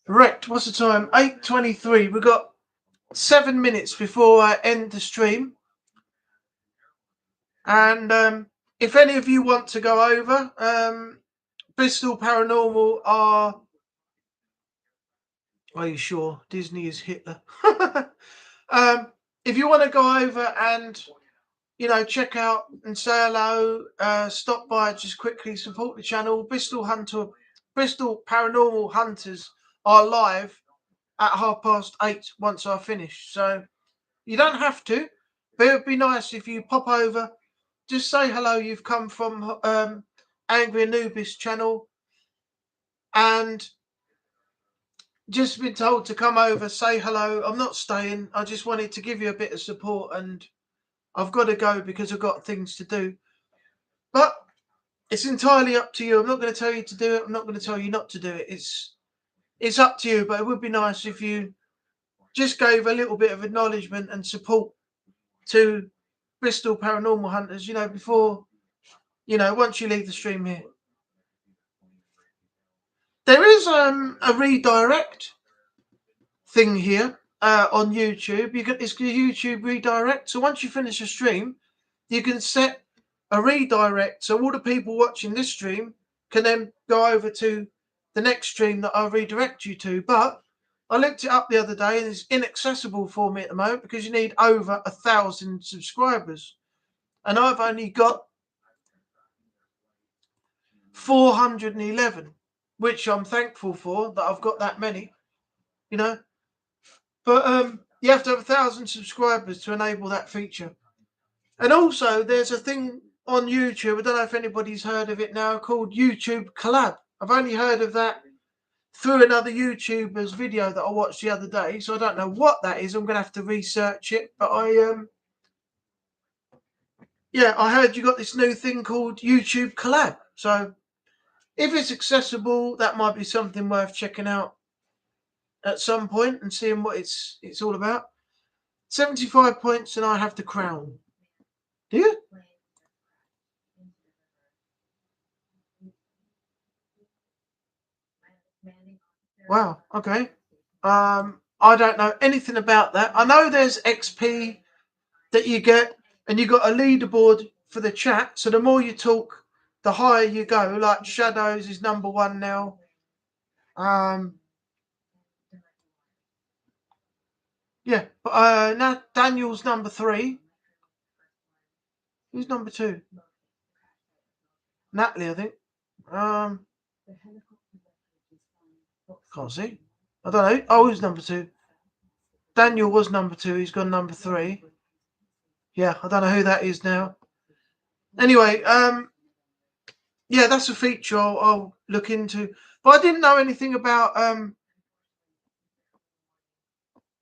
Correct. What's the time? 8:23. We've got 7 minutes before I end the stream. And if any of you want to go over, Bristol Paranormal are you sure Disney is Hitler? If you want to go over and check out and say hello, stop by, just quickly support the channel. Bristol Paranormal Hunters are live at 8:30 once I finish. So you don't have to, but it would be nice if you pop over, just say hello. You've come from Angry Anubis channel and just been told to come over, say hello. I'm not staying. I just wanted to give you a bit of support, and I've got to go because I've got things to do. But it's entirely up to you. I'm not going to tell you to do it. I'm not going to tell you not to do it. It's up to you. But it would be nice if you just gave a little bit of acknowledgement and support to Bristol Paranormal Hunters, before, once you leave the stream here. There is a redirect thing here on YouTube. It's a YouTube redirect. So once you finish a stream, you can set a redirect. So all the people watching this stream can then go over to the next stream that I'll redirect you to. But I looked it up the other day and it's inaccessible for me at the moment because you need over 1,000 subscribers. And I've only got 411, which I'm thankful for that I've got that many, But you have to have 1,000 subscribers to enable that feature. And also, there's a thing on YouTube, I don't know if anybody's heard of it now, called YouTube Collab. I've only heard of that through another YouTuber's video that I watched the other day, so I don't know what that is. I'm going to have to research it. But I heard you got this new thing called YouTube Collab. So if it's accessible, that might be something worth checking out at some point and seeing what it's all about. 75 points and I have the crown. Do you? Wow, okay. I don't know anything about that. I know there's XP that you get, and you got a leaderboard for the chat. So the more you talk, the higher you go. Like Shadows is number 1 now. Yeah, but now Daniel's number 3. Who's number 2? Natalie, I think. Can't see. I don't know. Oh, who's number 2? Daniel was number 2. He's gone number 3. Yeah, I don't know who that is now. Anyway, yeah, that's a feature I'll look into. But I didn't know anything about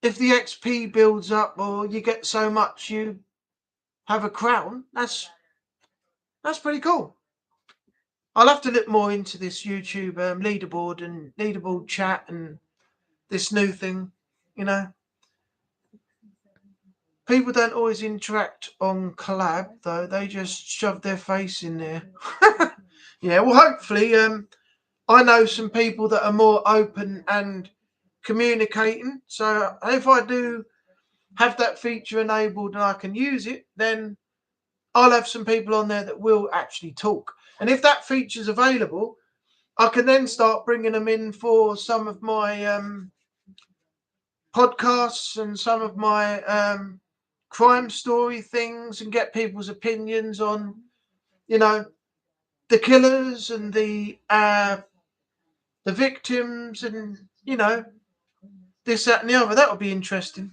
if the XP builds up or you get so much you have a crown. That's pretty cool. I'll have to look more into this YouTube leaderboard and leaderboard chat and this new thing, People don't always interact on Collab, though. They just shove their face in there. Yeah, well, hopefully, I know some people that are more open and communicating. So if I do have that feature enabled and I can use it, then I'll have some people on there that will actually talk. And if that feature is available, I can then start bringing them in for some of my podcasts and some of my crime story things and get people's opinions on, the killers and the victims and, this, that and the other. That would be interesting.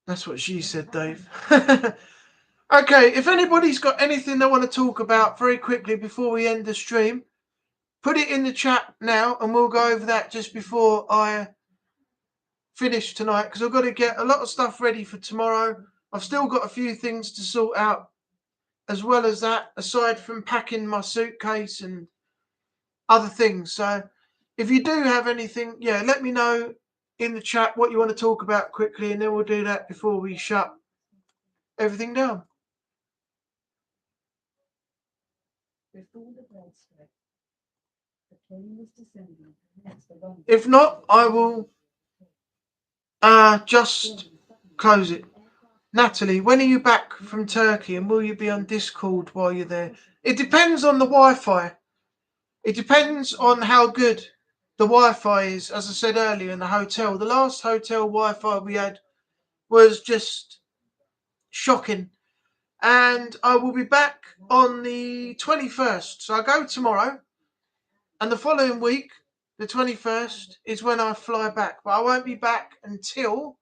That's what she said, Dave. Okay, if anybody's got anything they want to talk about very quickly before we end the stream, put it in the chat now and we'll go over that just before I finish tonight, because I've got to get a lot of stuff ready for tomorrow. I've still got a few things to sort out as well as that, aside from packing my suitcase and other things. So if you do have anything, let me know in the chat what you want to talk about quickly, and then we'll do that before we shut everything down. If not, I will just close it. Natalie, when are you back from Turkey, and will you be on Discord while you're there? It depends on the Wi-Fi. It depends on how good the Wi-Fi is. As I said earlier, in the hotel, the last hotel Wi-Fi we had was just shocking. And I will be back on the 21st. So I go tomorrow, and the following week, the 21st, is when I fly back. But I won't be back until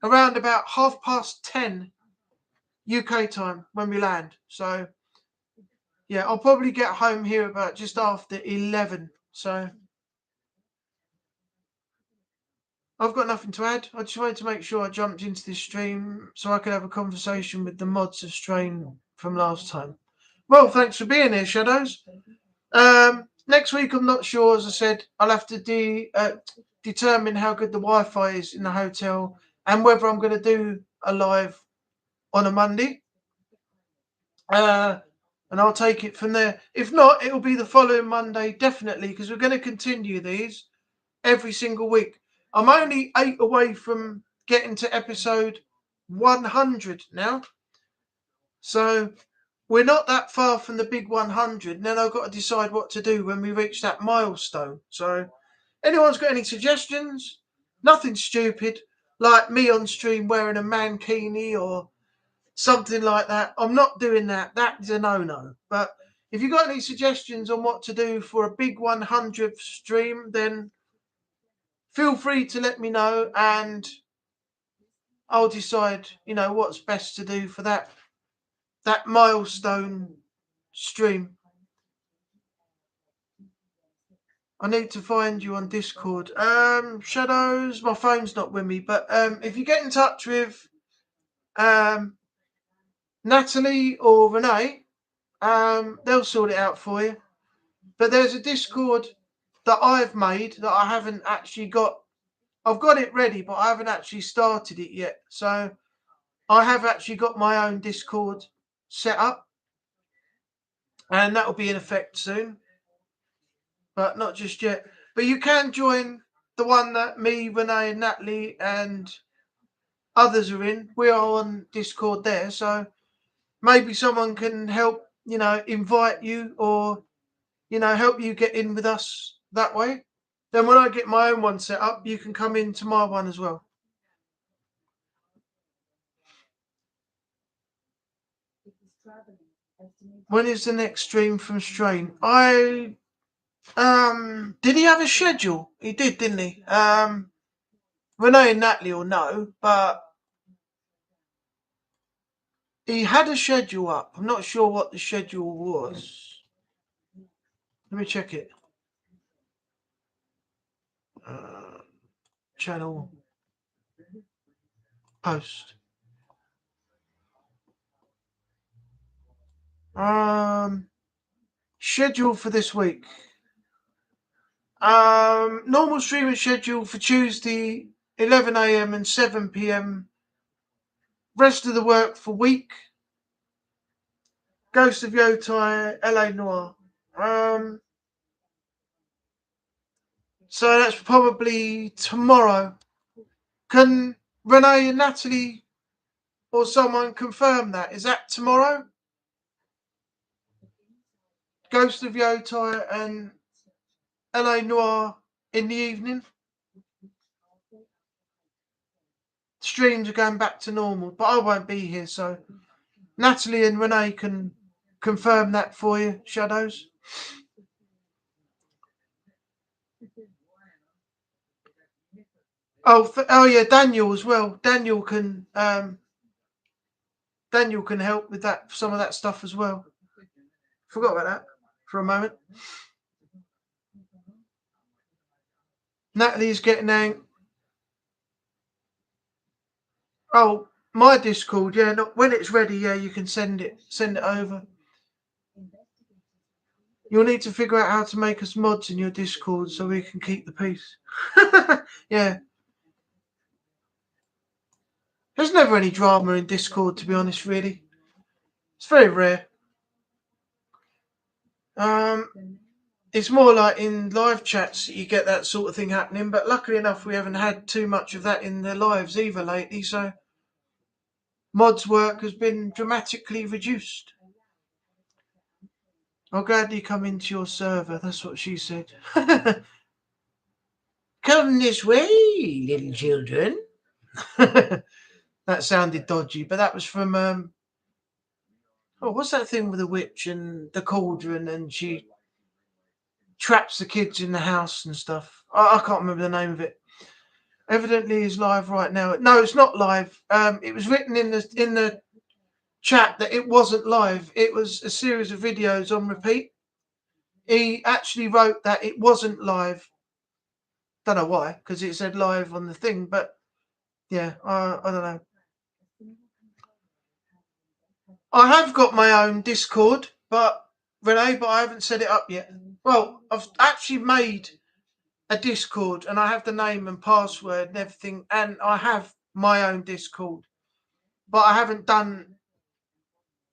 around about 10:30 UK time when we land. So yeah, I'll probably get home here about just after 11. So I've got nothing to add. I just wanted to make sure I jumped into this stream so I could have a conversation with the mods of Strain from last time. Well, thanks for being here, Shadows. Next week, I'm not sure. As I said, I'll have to determine how good the Wi-Fi is in the hotel and whether I'm going to do a live on a Monday. And I'll take it from there. If not, it'll be the following Monday, definitely, because we're going to continue these every single week. I'm only 8 away from getting to episode 100 now. So we're not that far from the big 100. And then I've got to decide what to do when we reach that milestone. So anyone's got any suggestions? Nothing stupid, like me on stream wearing a mankini or something like that. I'm not doing that. That is a no-no. But if you've got any suggestions on what to do for a big 100th stream, then feel free to let me know, and I'll decide, what's best to do for that milestone stream. I need to find you on Discord. Shadows, my phone's not with me, but if you get in touch with Natalie or Renee, they'll sort it out for you. But there's a Discord that I've made that I haven't actually got. I've got it ready, but I haven't actually started it yet. So I have actually got my own Discord set up, and that will be in effect soon, but not just yet. But you can join the one that me, Renee, and Natalie and others are in. We are on Discord there, so maybe someone can help, invite you or, help you get in with us that way. Then when I get my own one set up, you can come into my one as well. When is the next stream from Strain? Did he have a schedule? He did, didn't he? Renee and Natalie will know, but he had a schedule up. I'm not sure what the schedule was. Let me check it. Channel post. Schedule for this week. Normal streaming schedule for Tuesday, 11 a.m. and 7 p.m. Rest of the work for week. Ghost of Yotai, LA Noir. So that's probably tomorrow. Can Renee and Natalie or someone confirm that? Is that tomorrow? Ghost of Yotai and LA Noir in the evening. Streams are going back to normal, but I won't be here, so Natalie and Renee can confirm that for you, Shadows. Oh yeah, Daniel as well. Daniel can help with that, some of that stuff as well. Forgot about that for a moment. Natalie's getting out. Oh, My Discord, yeah, not when it's ready, yeah, you can send it over. You'll need to figure out how to make us mods in your Discord so we can keep the peace. Yeah. There's never any drama in Discord, to be honest, really. It's very rare. It's more like in live chats that you get that sort of thing happening, but luckily enough we haven't had too much of that in the lives either lately, so mods work has been dramatically reduced. I'll gladly come into your server, that's what she said. Come this way, little children. That sounded dodgy, but that was from what's that thing with the witch and the cauldron, and she traps the kids in the house and stuff. I can't remember the name of it. Evidently is live right now. No, it's not live. It was written in the chat that it wasn't live. It was a series of videos on repeat. He actually wrote that it wasn't live. Don't know why, because it said live on the thing, but yeah, I don't know. I have got my own Discord, but Renee, I haven't set it up yet. Well, I've actually made a Discord and I have the name and password and everything, and I have my own Discord, but I haven't done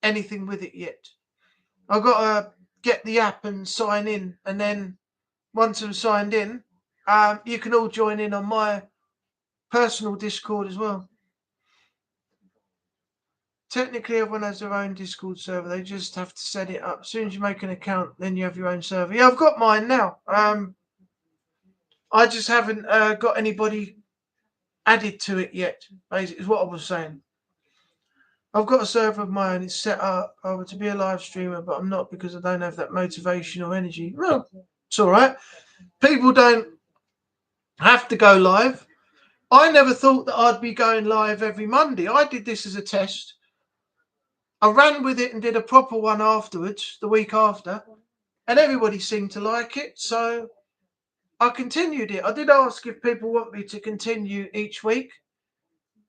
anything with it yet. I've got to get the app and sign in, and then once I'm signed in, you can all join in on my personal Discord as well. Technically, everyone has their own Discord server. They just have to set it up. As soon as you make an account, then you have your own server. Yeah, I've got mine now. I just haven't got anybody added to it yet, basically, is what I was saying. I've got a server of my own. It's set up. I want to be a live streamer, but I'm not because I don't have that motivation or energy. Well, it's all right. People don't have to go live. I never thought that I'd be going live every Monday. I did this as a test. I ran with it and did a proper one afterwards, the week after, and everybody seemed to like it. So I continued it. I did ask if people want me to continue each week.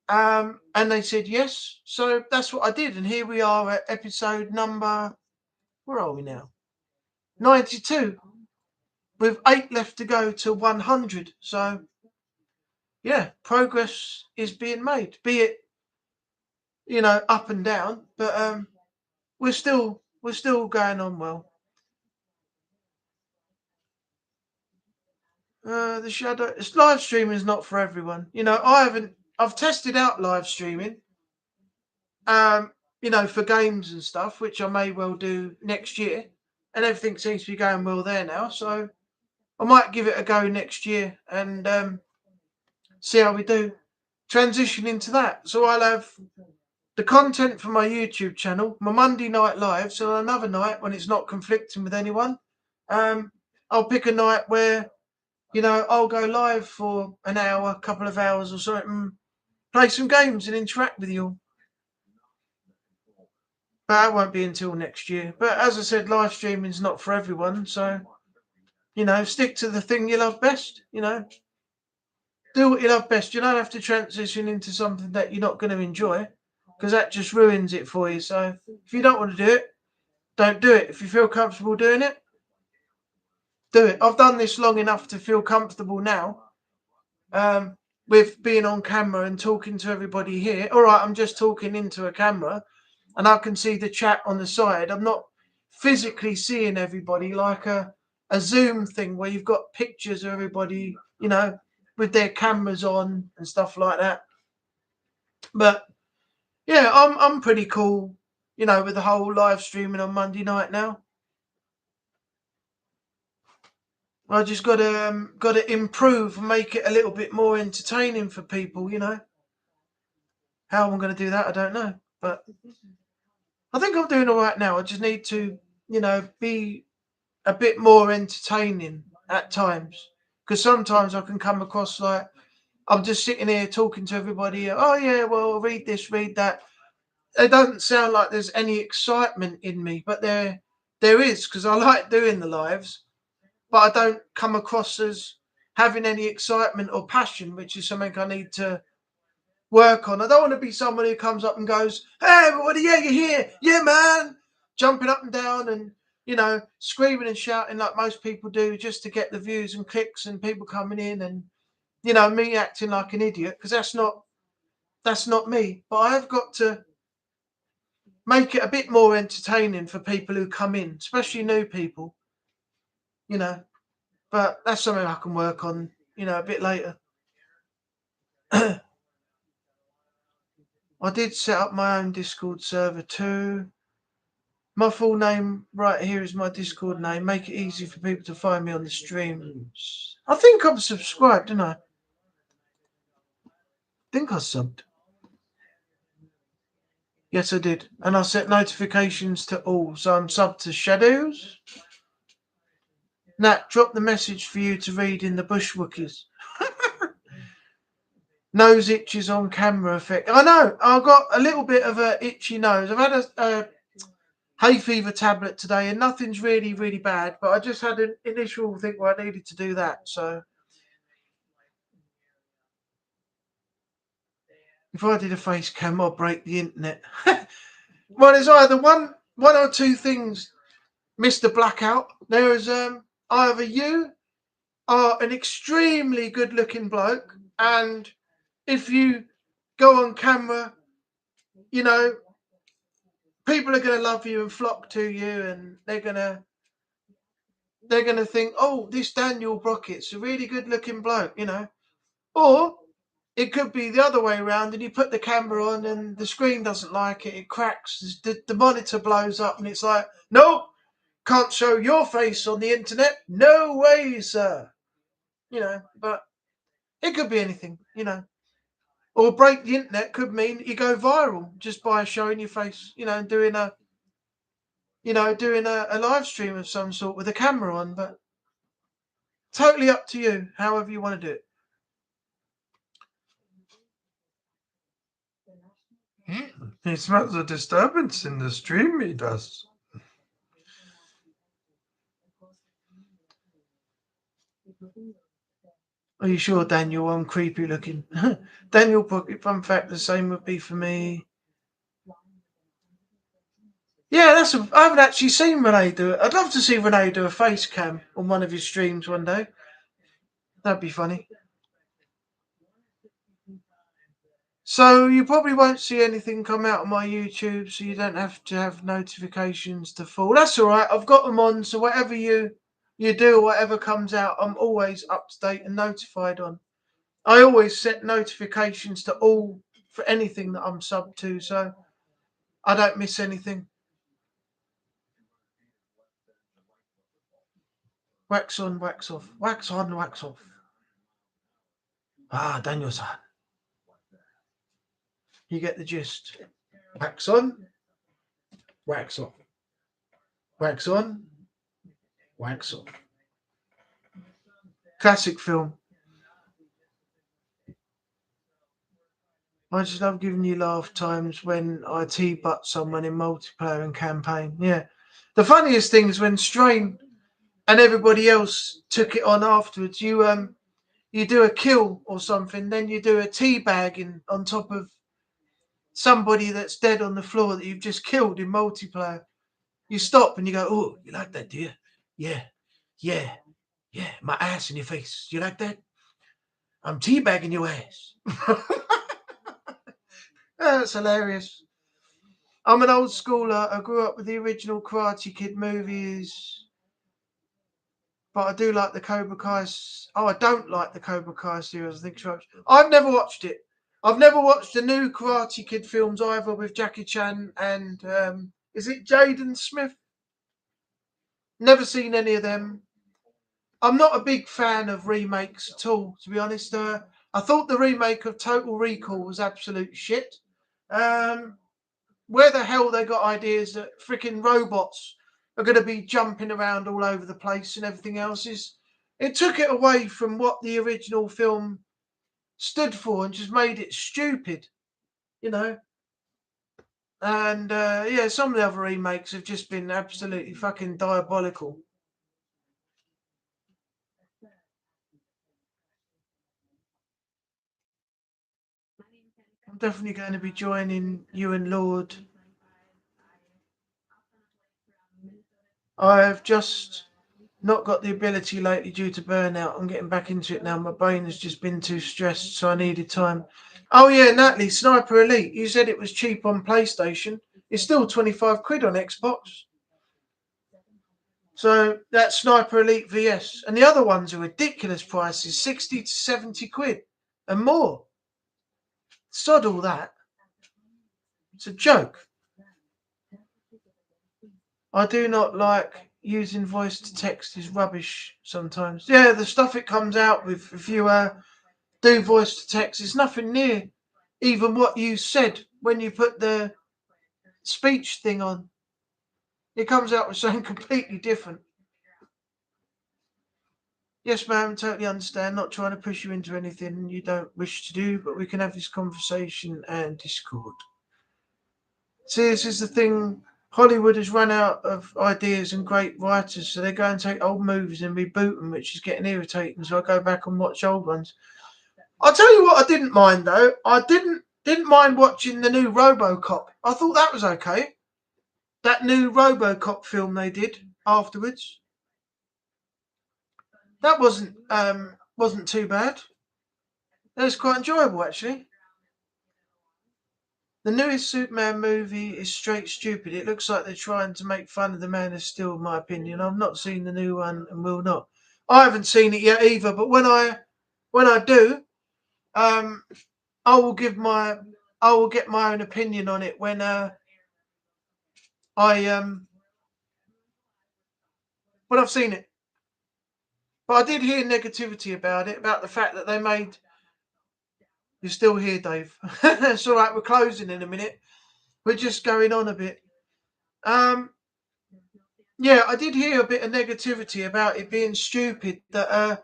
And they said yes. So that's what I did. And here we are at episode number, where are we now? 92. With 8 left to go to 100. So yeah, progress is being made, be it, up and down, but we're still going on well. The shadow, live streaming is not for everyone. I've tested out live streaming, for games and stuff, which I may well do next year, and everything seems to be going well there now. So I might give it a go next year and see how we do. Transition into that. So I'll have the content for my YouTube channel, my Monday night live. So another night when it's not conflicting with anyone, I'll pick a night where, I'll go live for an hour, a couple of hours or something, and play some games and interact with you. But that won't be until next year. But as I said, live streaming is not for everyone. So, stick to the thing you love best, Do what you love best. You don't have to transition into something that you're not going to enjoy, because that just ruins it for you. So if you don't want to do it, don't do it. If you feel comfortable doing it, do it. I've done this long enough to feel comfortable now with being on camera and talking to everybody here. All right, I'm just talking into a camera and I can see the chat on the side. I'm not physically seeing everybody like a Zoom thing where you've got pictures of everybody, with their cameras on and stuff like that. But yeah, I'm pretty cool, with the whole live streaming on Monday night now. I just got to improve and make it a little bit more entertaining for people, How I'm going to do that, I don't know, but I think I'm doing all right now. I just need to, be a bit more entertaining at times, because sometimes I can come across like I'm just sitting here talking to everybody. Oh yeah, well, read this, read that. It doesn't sound like there's any excitement in me, but there is, because I like doing the lives, but I don't come across as having any excitement or passion, which is something I need to work on. I don't want to be someone who comes up and goes, "Hey, everybody, yeah, you're here, yeah, man," jumping up and down and screaming and shouting like most people do just to get the views and clicks and people coming in and me acting like an idiot, because that's not me. But I have got to make it a bit more entertaining for people who come in, especially new people. But that's something I can work on, a bit later. I did set up my own Discord server too. My full name right here is my Discord name. Make it easy for people to find me on the streams. I think I'm subscribed, didn't I? Think I subbed. Yes, I did. And I set notifications to all. So I'm subbed to Shadows. Nat, drop the message for you to read in the Bushwookies. Nose itches on camera effect. I know. I've got a little bit of a itchy nose. I've had a hay fever tablet today and nothing's really, really bad. But I just had an initial thing where I needed to do that. So if I did a face cam, I'll break the internet. Well, there's either one or two things, Mr. Blackout. There is either you are an extremely good-looking bloke, and if you go on camera, people are going to love you and flock to you, and they're gonna think, oh, this Daniel Brockett's a really good-looking bloke, Or it could be the other way around, and you put the camera on and the screen doesn't like it. It cracks. The monitor blows up, and it's like, nope, can't show your face on the internet. No way, sir. But it could be anything, Or break the internet could mean you go viral just by showing your face, and doing a live stream of some sort with a camera on. But totally up to you, however you want to do it. He smells a disturbance in the stream, he does. Are you sure, Daniel? I'm creepy looking. Daniel Pocket, fun fact, the same would be for me. Yeah, I haven't actually seen Renee do it. I'd love to see Renee do a face cam on one of his streams one day. That'd be funny. So you probably won't see anything come out on my YouTube, so you don't have to have notifications to full. That's all right. I've got them on, so whatever you do, whatever comes out, I'm always up to date and notified on. I always set notifications to all for anything that I'm subbed to, so I don't miss anything. Wax on, wax off. Wax on, wax off. Ah, Daniel-san. You get the gist. Wax on, wax off. Wax on, wax off. Classic film. I just love giving you laugh times when I T-butt someone in multiplayer and campaign. Yeah. The funniest thing is when Strain and everybody else took it on afterwards. You do a kill or something, then you do a teabagging on top of somebody that's dead on the floor that you've just killed in multiplayer. You stop and you go, "Oh, you like that, do you? Yeah, yeah, yeah. My ass in your face. You like that? I'm teabagging your ass." That's hilarious. I'm an old schooler. I grew up with the original Karate Kid movies, but I do like the Cobra Kai. I don't like the Cobra Kai series. I think I've never watched it. I've never watched the new Karate Kid films either with Jackie Chan and is it Jaden Smith? Never seen any of them. I'm not a big fan of remakes at all, to be honest. I thought the remake of Total Recall was absolute shit. Where the hell they got ideas that freaking robots are going to be jumping around all over the place and everything else it took it away from what the original film stood for and just made it stupid, And yeah, some of the other remakes have just been absolutely fucking diabolical. I'm definitely going to be joining you and Lord. I've just not got the ability lately due to burnout. I'm getting back into it now. My brain has just been too stressed, so I needed time. Oh yeah, Natalie, Sniper Elite. You said it was cheap on PlayStation. It's still 25 quid on Xbox. So that's Sniper Elite VS. And the other ones are ridiculous prices, 60 to 70 quid and more. Sod all that. It's a joke. I do not like using voice to text is rubbish sometimes. Yeah, the stuff it comes out with, if you do voice to text, it's nothing near even what you said when you put the speech thing on. It comes out with something completely different. Yes, ma'am, totally understand. Not trying to push you into anything you don't wish to do, but we can have this conversation and Discord. See, this is the thing. Hollywood has run out of ideas and great writers, so they go and take old movies and reboot them, which is getting irritating. So I go back and watch old ones. I'll tell you what I didn't mind though. I didn't mind watching the new RoboCop. I thought that was okay. That new RoboCop film they did afterwards. That wasn't too bad. That was quite enjoyable actually. The newest Superman movie is straight stupid. It looks like they're trying to make fun of the Man of Steel, in my opinion. I've not seen the new one and will not. I haven't seen it yet either, but when I do, I will get my own opinion on it when I've seen it. But I did hear negativity about it, about the fact that they made. You're still here, Dave. It's all right. We're closing in a minute. We're just going on a bit. Yeah, I did hear a bit of negativity about it being stupid. That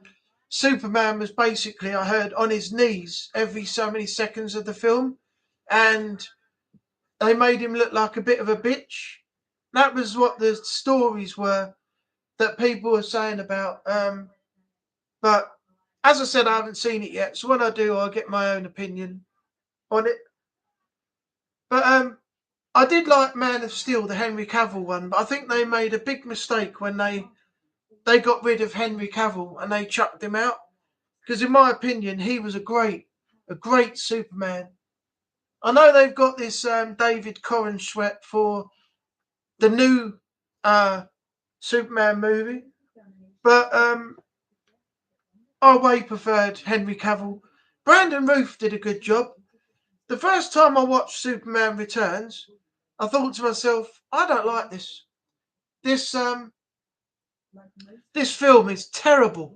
Superman was basically, I heard, on his knees every so many seconds of the film, and they made him look like a bit of a bitch. That was what the stories were that people were saying about. But as I said, I haven't seen it yet, so when I do, I'll get my own opinion on it. But I did like Man of Steel, the Henry Cavill one, but I think they made a big mistake when they got rid of Henry Cavill and they chucked him out. Because in my opinion, he was a great Superman. I know they've got this David Corenswet for the new Superman movie, but I way preferred Henry Cavill. Brandon Routh did a good job. The first time I watched Superman Returns, I thought to myself, I don't like this. This film is terrible.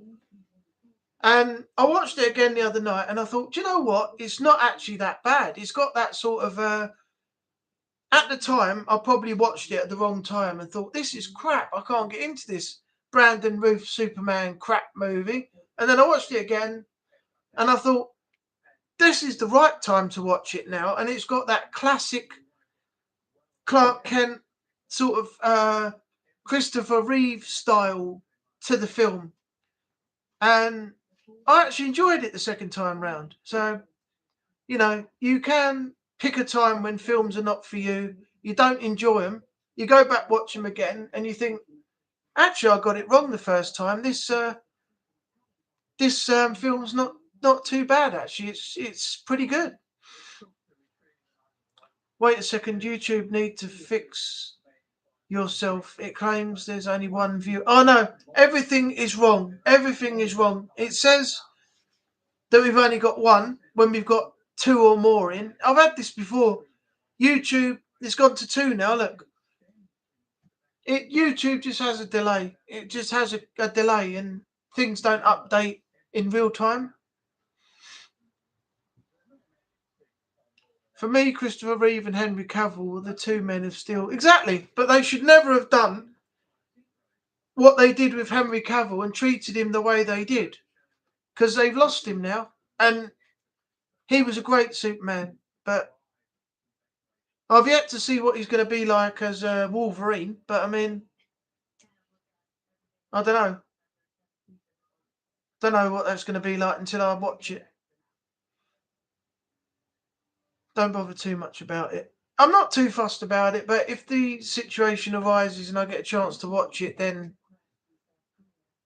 And I watched it again the other night and I thought, do you know what? It's not actually that bad. It's got that sort of at the time, I probably watched it at the wrong time and thought, this is crap. I can't get into this Brandon Routh Superman crap movie. And then I watched it again and I thought, this is the right time to watch it now. And it's got that classic Clark Kent sort of Christopher Reeve style to the film. And I actually enjoyed it the second time round. So, you can pick a time when films are not for you. You don't enjoy them. You go back, watch them again, and you think, actually, I got it wrong the first time. This film's not too bad. Actually, it's pretty good. Wait a second. YouTube need to fix yourself. It claims there's only one view. Oh no, everything is wrong. Everything is wrong. It says that we've only got one when we've got two or more in. I've had this before. YouTube, it's gone to two now. Look, YouTube just has a delay. It just has a delay, and things don't update in real time. For me, Christopher Reeve and Henry Cavill were the two Men of Steel. Exactly, but they should never have done what they did with Henry Cavill and treated him the way they did, because they've lost him now, and he was a great Superman, but I've yet to see what he's going to be like as Wolverine. But I mean, I don't know. Don't know what that's going to be like until I watch it. don't bother too much about it. I'm not too fussed about it, but if the situation arises and I get a chance to watch it, then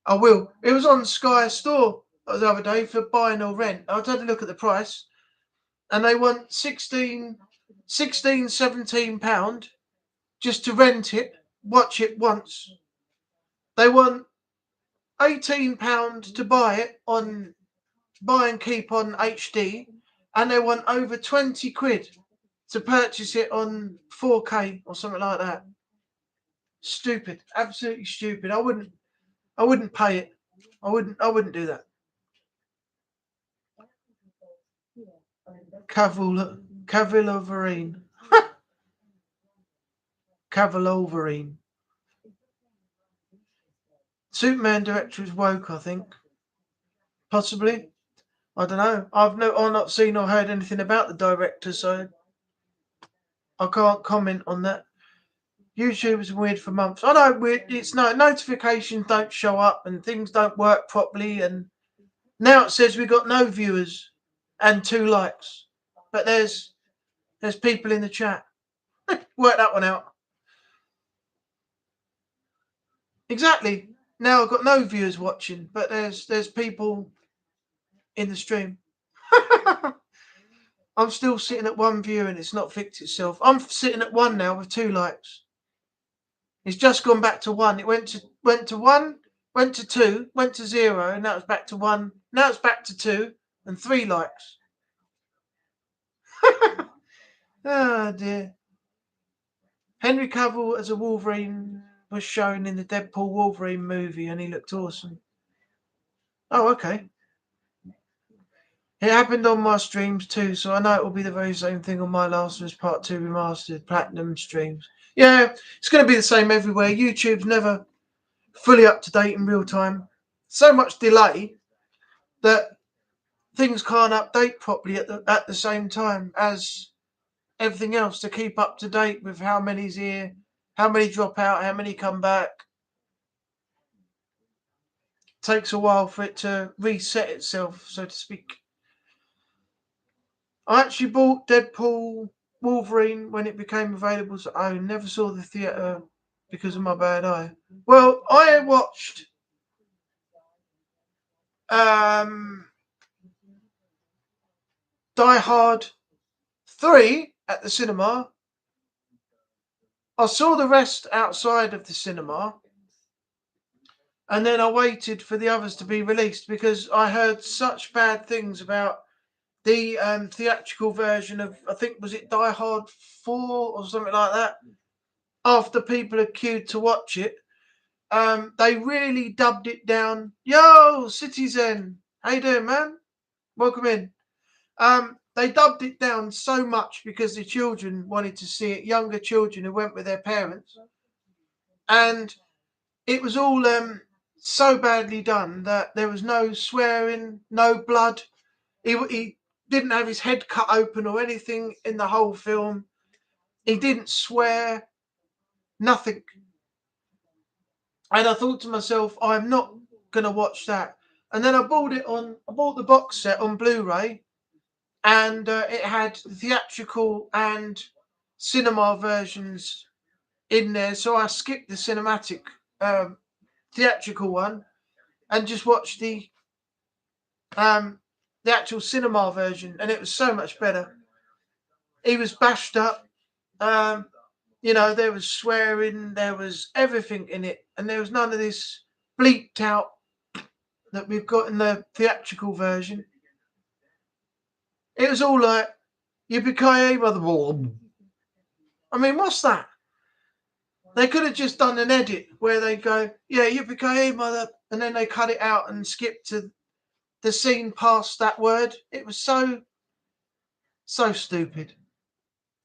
I will. It was on Sky Store the other day for buying or rent. I had a look at the price, and they want 16, £17 just to rent it, watch it once. They want £18 to buy it on buy and keep on HD, and they want over 20 quid to purchase it on 4K or something like that. Stupid, absolutely stupid. I wouldn't pay it. I wouldn't do that. Caviloverine. Caviloverine. Superman director is woke, I think. Possibly. I don't know. I've not seen or heard anything about the director, so I can't comment on that. YouTube was weird for months. I know it's no notifications don't show up and things don't work properly, and now it says we got no viewers and 2 likes. But there's people in the chat. Work that one out. Exactly. Now I've got no viewers watching, but there's people in the stream. I'm still sitting at 1 view and it's not fixed itself. I'm sitting at 1 now with 2 likes. It's just gone back to 1. It went to 1, went to 2, went to 0, and now it's back to 1. Now it's back to 2 and 3 likes. Oh dear. Henry Cavill as a Wolverine was shown in the Deadpool Wolverine movie and he looked awesome. Oh, okay. It happened on my streams too, so I know it will be the very same thing on my Last of Us Part 2 Remastered Platinum streams. Yeah, it's going to be the same everywhere. YouTube's never fully up to date in real time. So much delay that things can't update properly at the same time as everything else to keep up to date with how many's here, how many drop out, how many come back. Takes a while for it to reset itself, so to speak. I actually bought Deadpool Wolverine when it became available, so I never saw the theatre because of my bad eye. Well, I watched Die Hard 3 at the cinema. I saw the rest outside of the cinema, and then I waited for the others to be released because I heard such bad things about the theatrical version of, I think, was it Die Hard 4 or something like that? After people had queued to watch it, they really dubbed it down. Yo, Citizen, how you doing, man? Welcome in. They dubbed it down so much because the children wanted to see it, younger children who went with their parents, and it was all so badly done that there was no swearing, no blood. He didn't have his head cut open or anything in the whole film. He didn't swear, nothing. And I thought to myself, I'm not going to watch that. And then I bought the box set on Blu-ray, and it had theatrical and cinema versions in there. So I skipped the cinematic theatrical one and just watched the actual cinema version, and it was so much better. He was bashed up. There was swearing, there was everything in it, and there was none of this bleeped out that we've got in the theatrical version. It was all like, yippee-ki-yay, mother. I mean, what's that? They could have just done an edit where they go, yeah, yippee-ki-yay, mother, and then they cut it out and skip to the scene past that word. It was so stupid.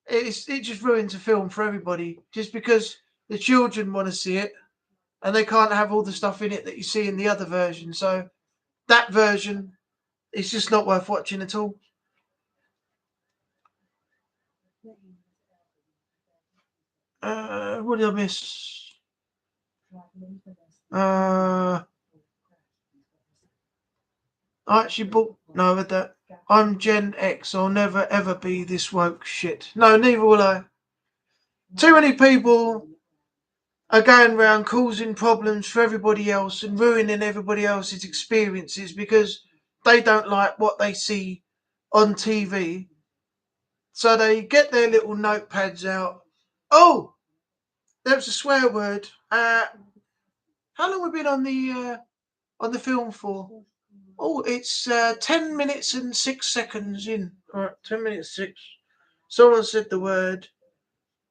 It just ruins a film for everybody just because the children want to see it and they can't have all the stuff in it that you see in the other version. So that version is just not worth watching at all. What did I miss? I actually bought. No, I read that. I'm Gen X. I'll never ever be this woke shit. No, neither will I. Too many people are going around causing problems for everybody else and ruining everybody else's experiences because they don't like what they see on TV. So they get their little notepads out. Oh, there was a swear word. How long have we been on the film for? Oh, it's 10 minutes and 6 seconds in. All right, 10 minutes 6. Someone said the word,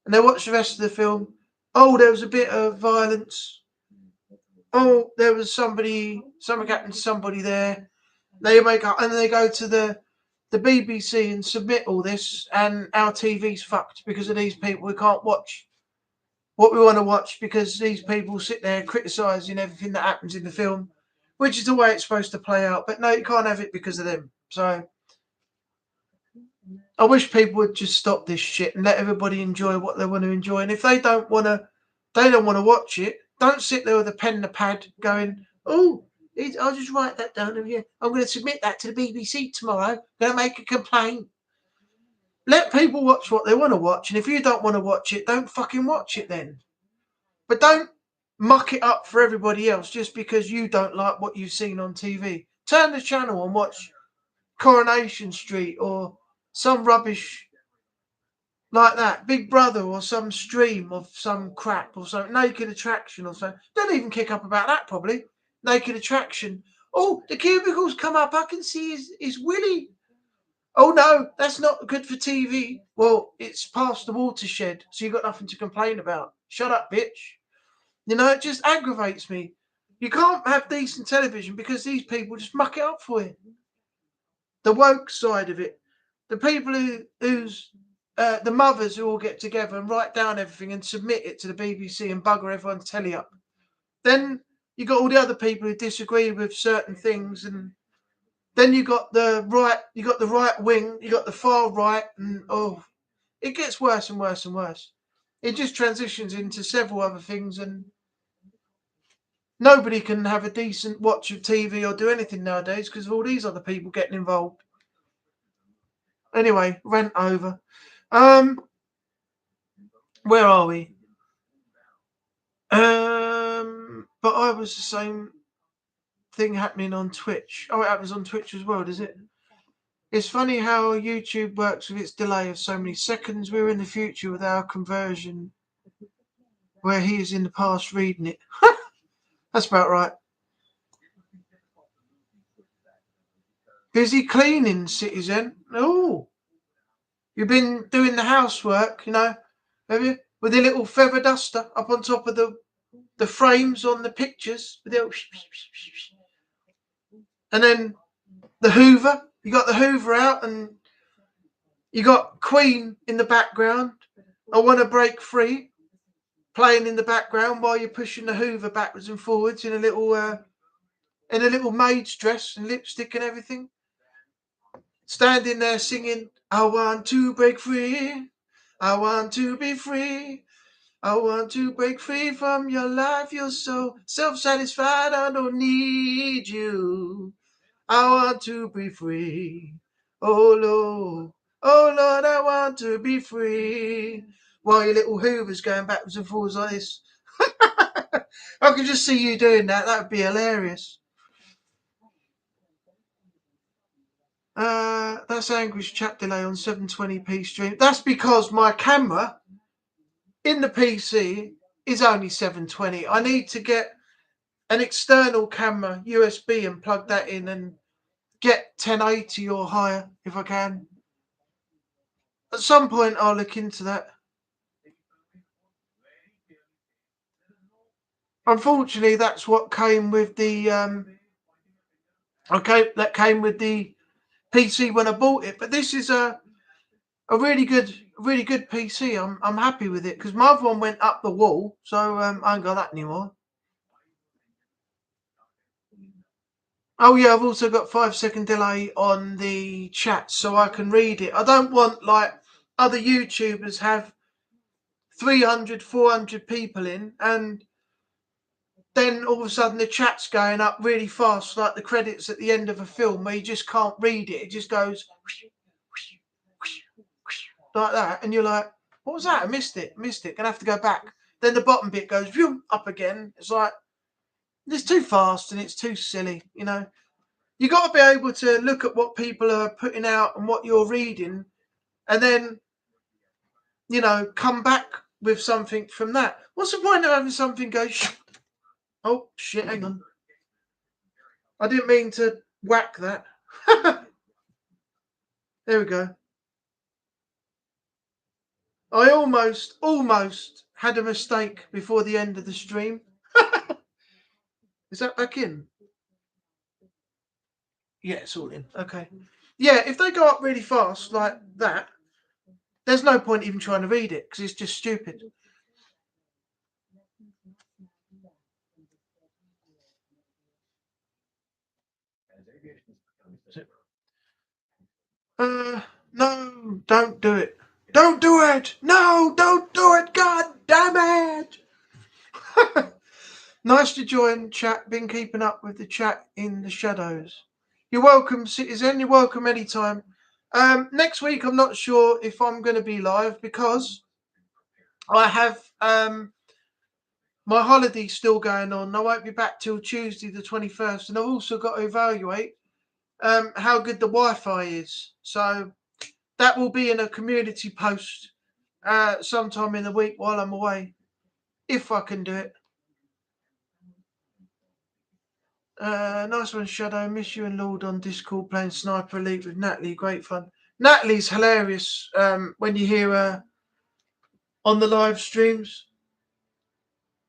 and they watched the rest of the film. Oh, there was a bit of violence. Oh, there was something happened to somebody there. They make up, and they go to the BBC and submit all this, and our TV's fucked because of these people. We can't watch what we want to watch because these people sit there criticising everything that happens in the film, which is the way it's supposed to play out. But no, you can't have it because of them. So I wish people would just stop this shit and let everybody enjoy what they want to enjoy. And if they don't want to watch it. Don't sit there with a pen and a pad going, oh, I'll just write that down. I'm going to submit that to the BBC tomorrow. I'm going to make a complaint. Let people watch what they want to watch. And if you don't want to watch it, don't fucking watch it then. But don't muck it up for everybody else just because you don't like what you've seen on TV. Turn the channel and watch Coronation Street or some rubbish like that, Big Brother or some stream of some crap or some Naked Attraction or something. Don't even kick up about that probably. Naked Attraction. Oh, the cubicles come up. I can see his willy. Oh no, that's not good for TV. Well, it's past the watershed, so you've got nothing to complain about. Shut up, bitch. You know, it just aggravates me. You can't have decent television because these people just muck it up for you. The woke side of it. The people who's the mothers who all get together and write down everything and submit it to the BBC and bugger everyone's telly up. Then you got all the other people who disagree with certain things, and then you got the right wing, you got the far right, and it gets worse and worse and worse. It just transitions into several other things, and nobody can have a decent watch of TV or do anything nowadays because of all these other people getting involved. Anyway, rant over. Where are we? But I was the same thing happening on Twitch. Oh, it happens on Twitch as well, does it? It's funny how YouTube works with its delay of so many seconds. We're in the future with our conversion, where he is in the past reading it. That's about right. Busy cleaning, Citizen. Oh, you've been doing the housework, have you? With a little feather duster up on top of the frames on the pictures. And then the Hoover. You got the Hoover out and you got Queen in the background. I Want to Break Free playing in the background while you're pushing the Hoover backwards and forwards in a little maid's dress and lipstick and everything. Standing there singing, I want to break free. I want to be free. I want to break free from your life. You're so self-satisfied. I don't need you. I want to be free. Oh Lord, I want to be free. While your little Hoover's going backwards and forwards like this. I could just see you doing that. That would be hilarious. That's Angry's chat delay on 720p stream. That's because my camera in the PC is only 720. I need to get an external camera, USB, and plug that in and get 1080 or higher if I can. At some point, I'll look into that. Unfortunately, that's what came with the that came with the PC when I bought it. But this is a really good PC. I'm happy with it because my other one went up the wall, so I ain't got that anymore. Oh yeah, I've also got 5-second delay on the chat so I can read it. I don't want like other YouTubers have 300, 400 people in and then all of a sudden the chat's going up really fast, like the credits at the end of a film where you just can't read it. It just goes like that, and you're like, what was that? I missed it. Gonna have to go back. Then the bottom bit goes up again. It's like, it's too fast and it's too silly, you know. You got to be able to look at what people are putting out and what you're reading, and then, you know, come back with something from that. What's the point of having something go, oh shit, hang on, I didn't mean to whack that. There we go. I almost had a mistake before the end of the stream. Is that back in? Yeah, it's all in. Okay. Yeah, if they go up really fast like that, there's no point even trying to read it because it's just stupid. No, don't do it. Don't do it. No, don't do it. God damn it. Nice to join chat. Been keeping up with the chat in the shadows. You're welcome, citizen. You're welcome anytime. Next week, I'm not sure if I'm going to be live because I have my holiday still going on. I won't be back till Tuesday the 21st, and I've also got to evaluate how good the Wi-Fi is. So that will be in a community post sometime in the week while I'm away, if I can do it. Nice one, Shadow. Miss you and Lord on Discord playing Sniper Elite with Natalie. Great fun. Natalie's hilarious when you hear her on the live streams.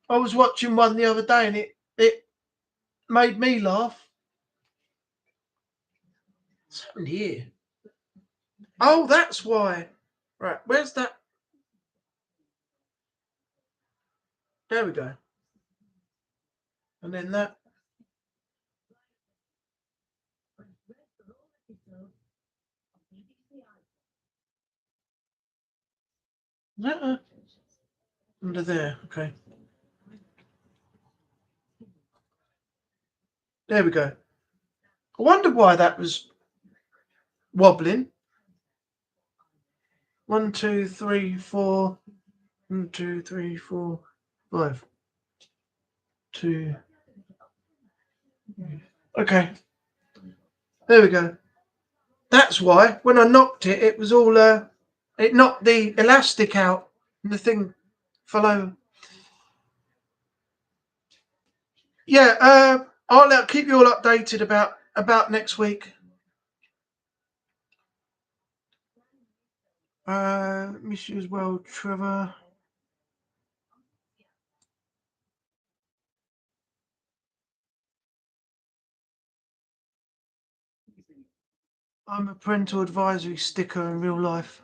I was watching one the other day and it made me laugh. What's happened here? Oh, that's why. Right, where's that? There we go. And then that. Under there, okay. There we go. I wonder why that was wobbling. 1, 2, 3, 4. 1, 2, 3, 4, 5. 2. Okay. There we go. That's why when I knocked it, it was all it knocked the elastic out and the thing fell over. Yeah, I'll keep you all updated about next week. Miss you as well, Trevor. I'm a parental advisory sticker in real life.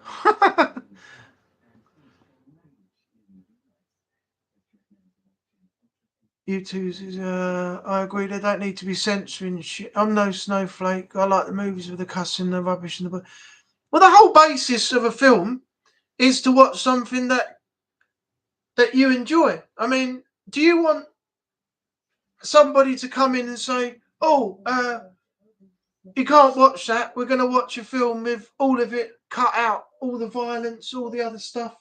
YouTube's is I agree they don't need to be censoring shit. I'm no snowflake. I like the movies with the cussing, the rubbish, and the. Well, the whole basis of a film is to watch something that you enjoy. I mean, do you want somebody to come in and say, "Oh, you can't watch that. We're going to watch a film with all of it cut out, all the violence, all the other stuff,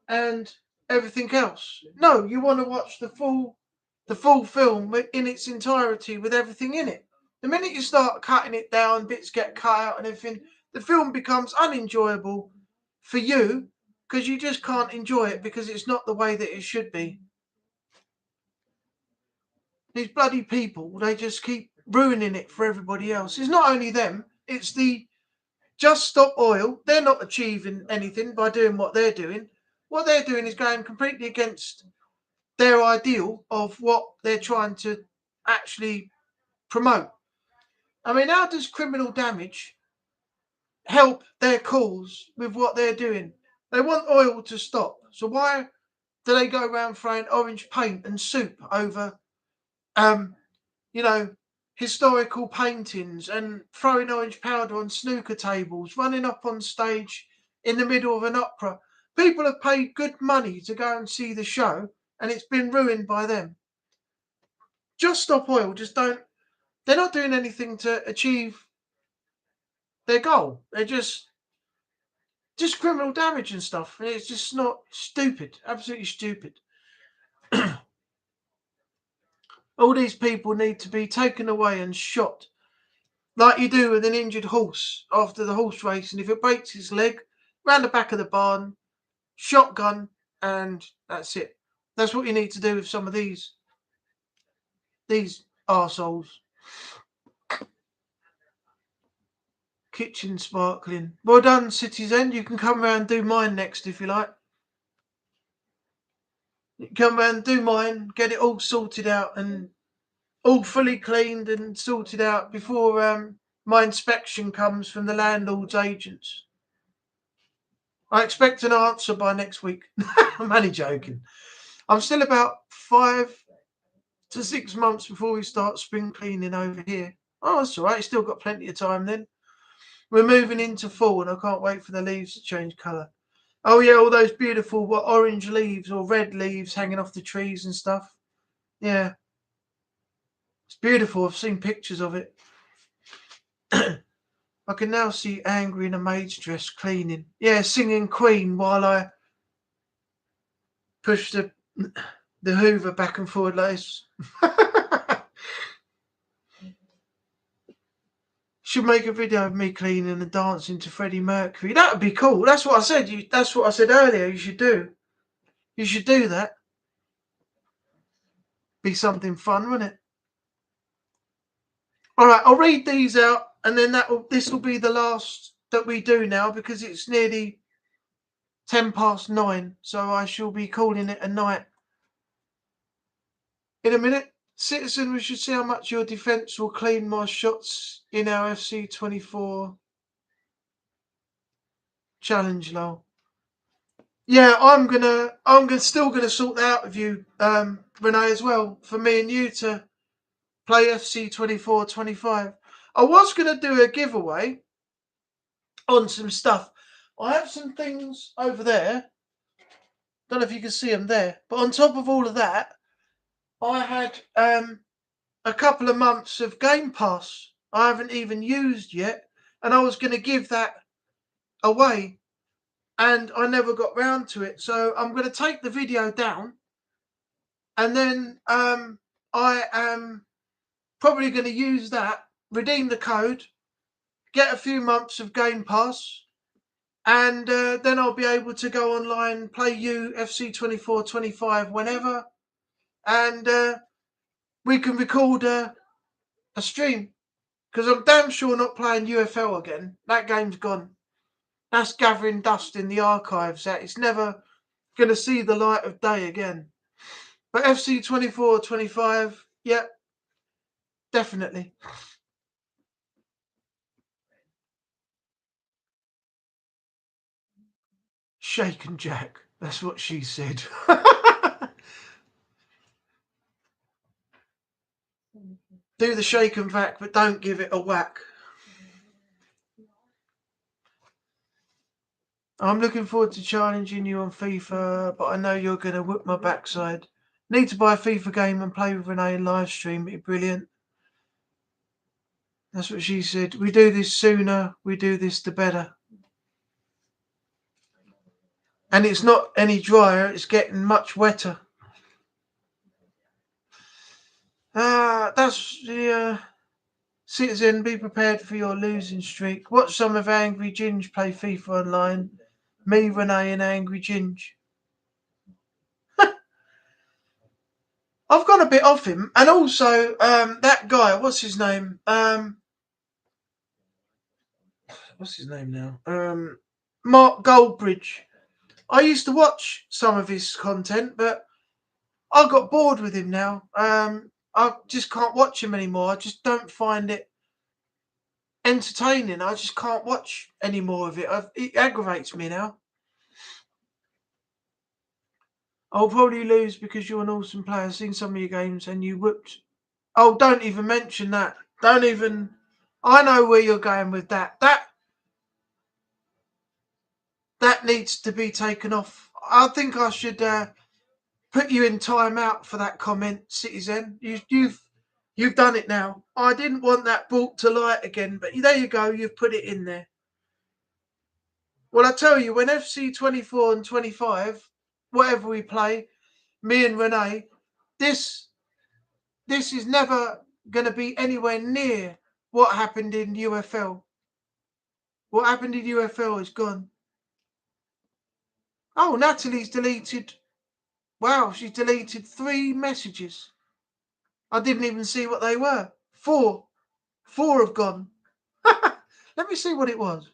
and everything else"? No, you want to watch the full film in its entirety with everything in it. The minute you start cutting it down, bits get cut out and everything, the film becomes unenjoyable for you because you just can't enjoy it because it's not the way that it should be. These bloody people, they just keep ruining it for everybody else. It's not only them, it's the Just Stop Oil. They're not achieving anything by doing what they're doing. What they're doing is going completely against their ideal of what they're trying to actually promote. I mean, how does Criminal Damage help their cause with what they're doing? They want oil to stop. So why do they go around throwing orange paint and soup over, historical paintings and throwing orange powder on snooker tables, running up on stage in the middle of an opera? People have paid good money to go and see the show, and it's been ruined by them. Just Stop Oil just don't. They're not doing anything to achieve their goal. They're just criminal damage and stuff. And it's just not stupid, absolutely stupid. All these people need to be taken away and shot, like you do with an injured horse after the horse race. And if it breaks his leg, round the back of the barn, shotgun, and that's it. That's what you need to do with some of these arseholes. Kitchen sparkling. Well done, City's End. You can come round and do mine next if you like. You can come round and do mine, get it all sorted out and all fully cleaned and sorted out before my inspection comes from the landlord's agents. I expect an answer by next week. I'm only joking. I'm still about 5 to 6 months before we start spring cleaning over here. Oh, that's all right. Still got plenty of time then. We're moving into fall and I can't wait for the leaves to change colour. Oh yeah, all those beautiful orange leaves or red leaves hanging off the trees and stuff. Yeah. It's beautiful. I've seen pictures of it. I can now see Angry in a maid's dress cleaning. Yeah, singing Queen while I push the Hoover back and forward like this. Should make a video of me cleaning and dancing to Freddie Mercury. That would be cool. That's what I said. That's what I said earlier. You should do. You should do that. Be something fun, wouldn't it? All right, I'll read these out, and then this will be the last that we do now because it's nearly 9:10, so I shall be calling it a night in a minute. Citizen, we should see how much your defence will clean my shots in our FC 24 challenge, lol. Yeah, I'm still gonna sort that out with you, Renee, as well, for me and you to play FC 24-25. I was gonna do a giveaway on some stuff. I have some things over there. Don't know if you can see them there, but on top of all of that, I had a couple of months of Game Pass I haven't even used yet, and I was going to give that away, and I never got round to it. So I'm going to take the video down, and then I am probably going to use that, redeem the code, get a few months of Game Pass, and then I'll be able to go online, play UFC 24-25 whenever, and we can record a stream. Because I'm damn sure not playing UFL again. That game's gone. That's gathering dust in the archives. That it's never going to see the light of day again. But FC 24-25, yeah, definitely. Shake and Jack. That's what she said. Do the shake and vac, but don't give it a whack. I'm looking forward to challenging you on FIFA, but I know you're going to whip my backside. Need to buy a FIFA game and play with Renee in live stream. It'd be brilliant. That's what she said. We do this sooner, we do this the better. And it's not any drier, it's getting much wetter. That's the Citizen, be prepared for your losing streak. Watch some of Angry Ginge play FIFA online. Me, Renee, and Angry Ginge. I've gone a bit off him. And also, that guy, what's his name? What's his name now? Mark Goldbridge. I used to watch some of his content, but I got bored with him now. I just can't watch him anymore. I just don't find it entertaining. I just can't watch any more of it. It aggravates me now. I'll probably lose because you're an awesome player. I've seen some of your games and you whooped. Oh, don't even mention that. Don't even. I know where you're going with that. That needs to be taken off. I think I should put you in timeout for that comment, Citizen. You've done it now. I didn't want that brought to light again, but there you go. You've put it in there. Well, I tell you, when FC 24 and 25, whatever we play, me and Renee, this is never going to be anywhere near what happened in UFL. What happened in UFL is gone. Oh, Natalie's deleted. Wow, she's deleted 3 messages. I didn't even see what they were. 4 have gone. Let me see what it was.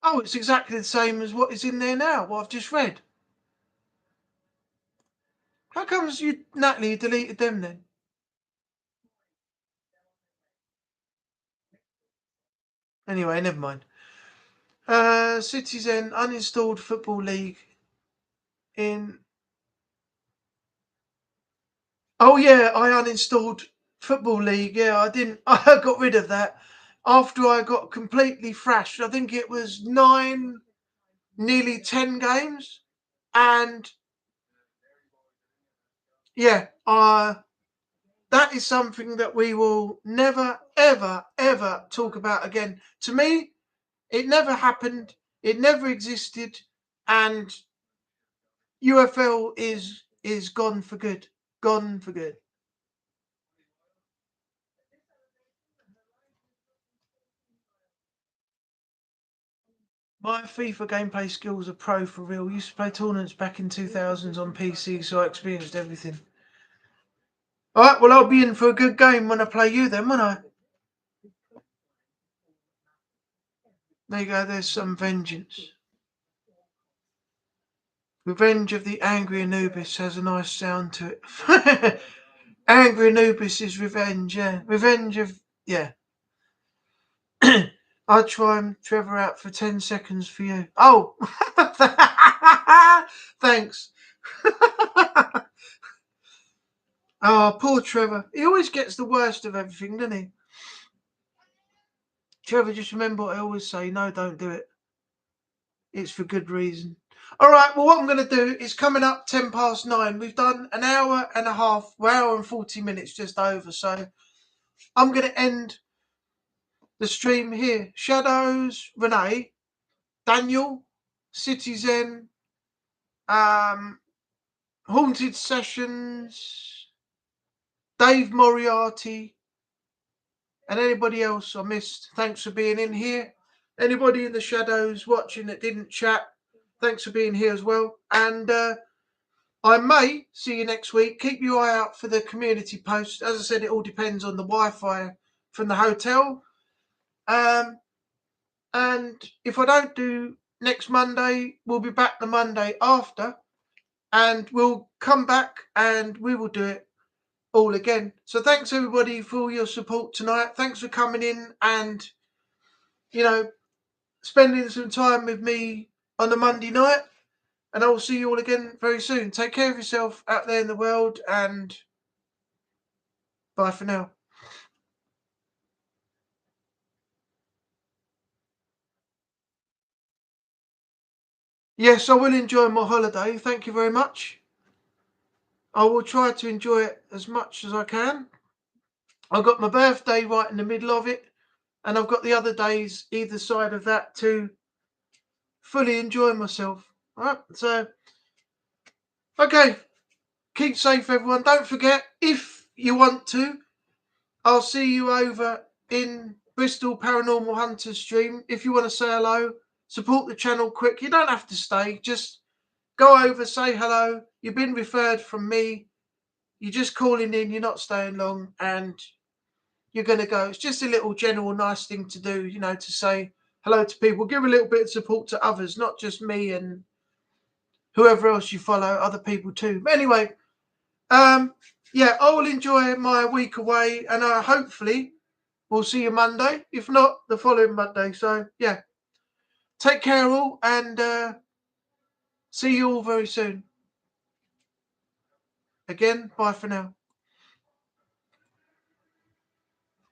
Oh, it's exactly the same as what is in there now, what I've just read. How comes you, Natalie, deleted them then? Anyway, never mind. Citizen uninstalled Football League in... Oh yeah, I uninstalled Football League. Yeah, I didn't. I got rid of that after I got completely thrashed. I think it was 9, nearly 10 games. And yeah, that is something that we will never, ever, ever talk about again. To me, it never happened. It never existed. And UFL is gone for good. Gone for good. My FIFA gameplay skills are pro for real. Used to play tournaments back in 2000s on PC, so I experienced everything. All right, well, I'll be in for a good game when I play you then, won't I? There you go, there's some vengeance. Revenge of the Angry Anubis has a nice sound to it. Angry Anubis is revenge, yeah. Revenge of, yeah. I'd try Trevor out for 10 seconds for you. Oh! Thanks. Oh, poor Trevor. He always gets the worst of everything, doesn't he? Trevor, just remember what I always say. No, don't do it. It's for good reason. All right, well, what I'm going to do is coming up 9:10. We've done an hour and a half, hour and 40 minutes just over. So I'm going to end the stream here. Shadows, Renee, Daniel, Citizen, Haunted Sessions, Dave Moriarty, and anybody else I missed. Thanks for being in here. Anybody in the shadows watching that didn't chat, thanks for being here as well. And I may see you next week. Keep your eye out for the community post. As I said, it all depends on the Wi-Fi from the hotel. And if I don't do next Monday, we'll be back the Monday after. And we'll come back and we will do it all again. So thanks everybody for your support tonight. Thanks for coming in and, spending some time with me on a Monday night. And I will see you all again very soon. Take care of yourself out there in the world and bye for now. Yes, I will enjoy my holiday. Thank you very much. I will try to enjoy it as much as I can. I've got my birthday right in the middle of it. And I've got the other days either side of that to fully enjoy myself. All right, so, okay. Keep safe, everyone. Don't forget, if you want to, I'll see you over in Bristol Paranormal Hunters stream. If you want to say hello, support the channel quick. You don't have to stay. Just go over, say hello. You've been referred from me. You're just calling in. You're not staying long. And you're going to go. It's just a little general nice thing to do, to say hello to people. Give a little bit of support to others, not just me and whoever else you follow, other people too. But anyway, yeah, I will enjoy my week away, and hopefully we'll see you Monday. If not, the following Monday. So, yeah, take care all, and see you all very soon. Again, bye for now.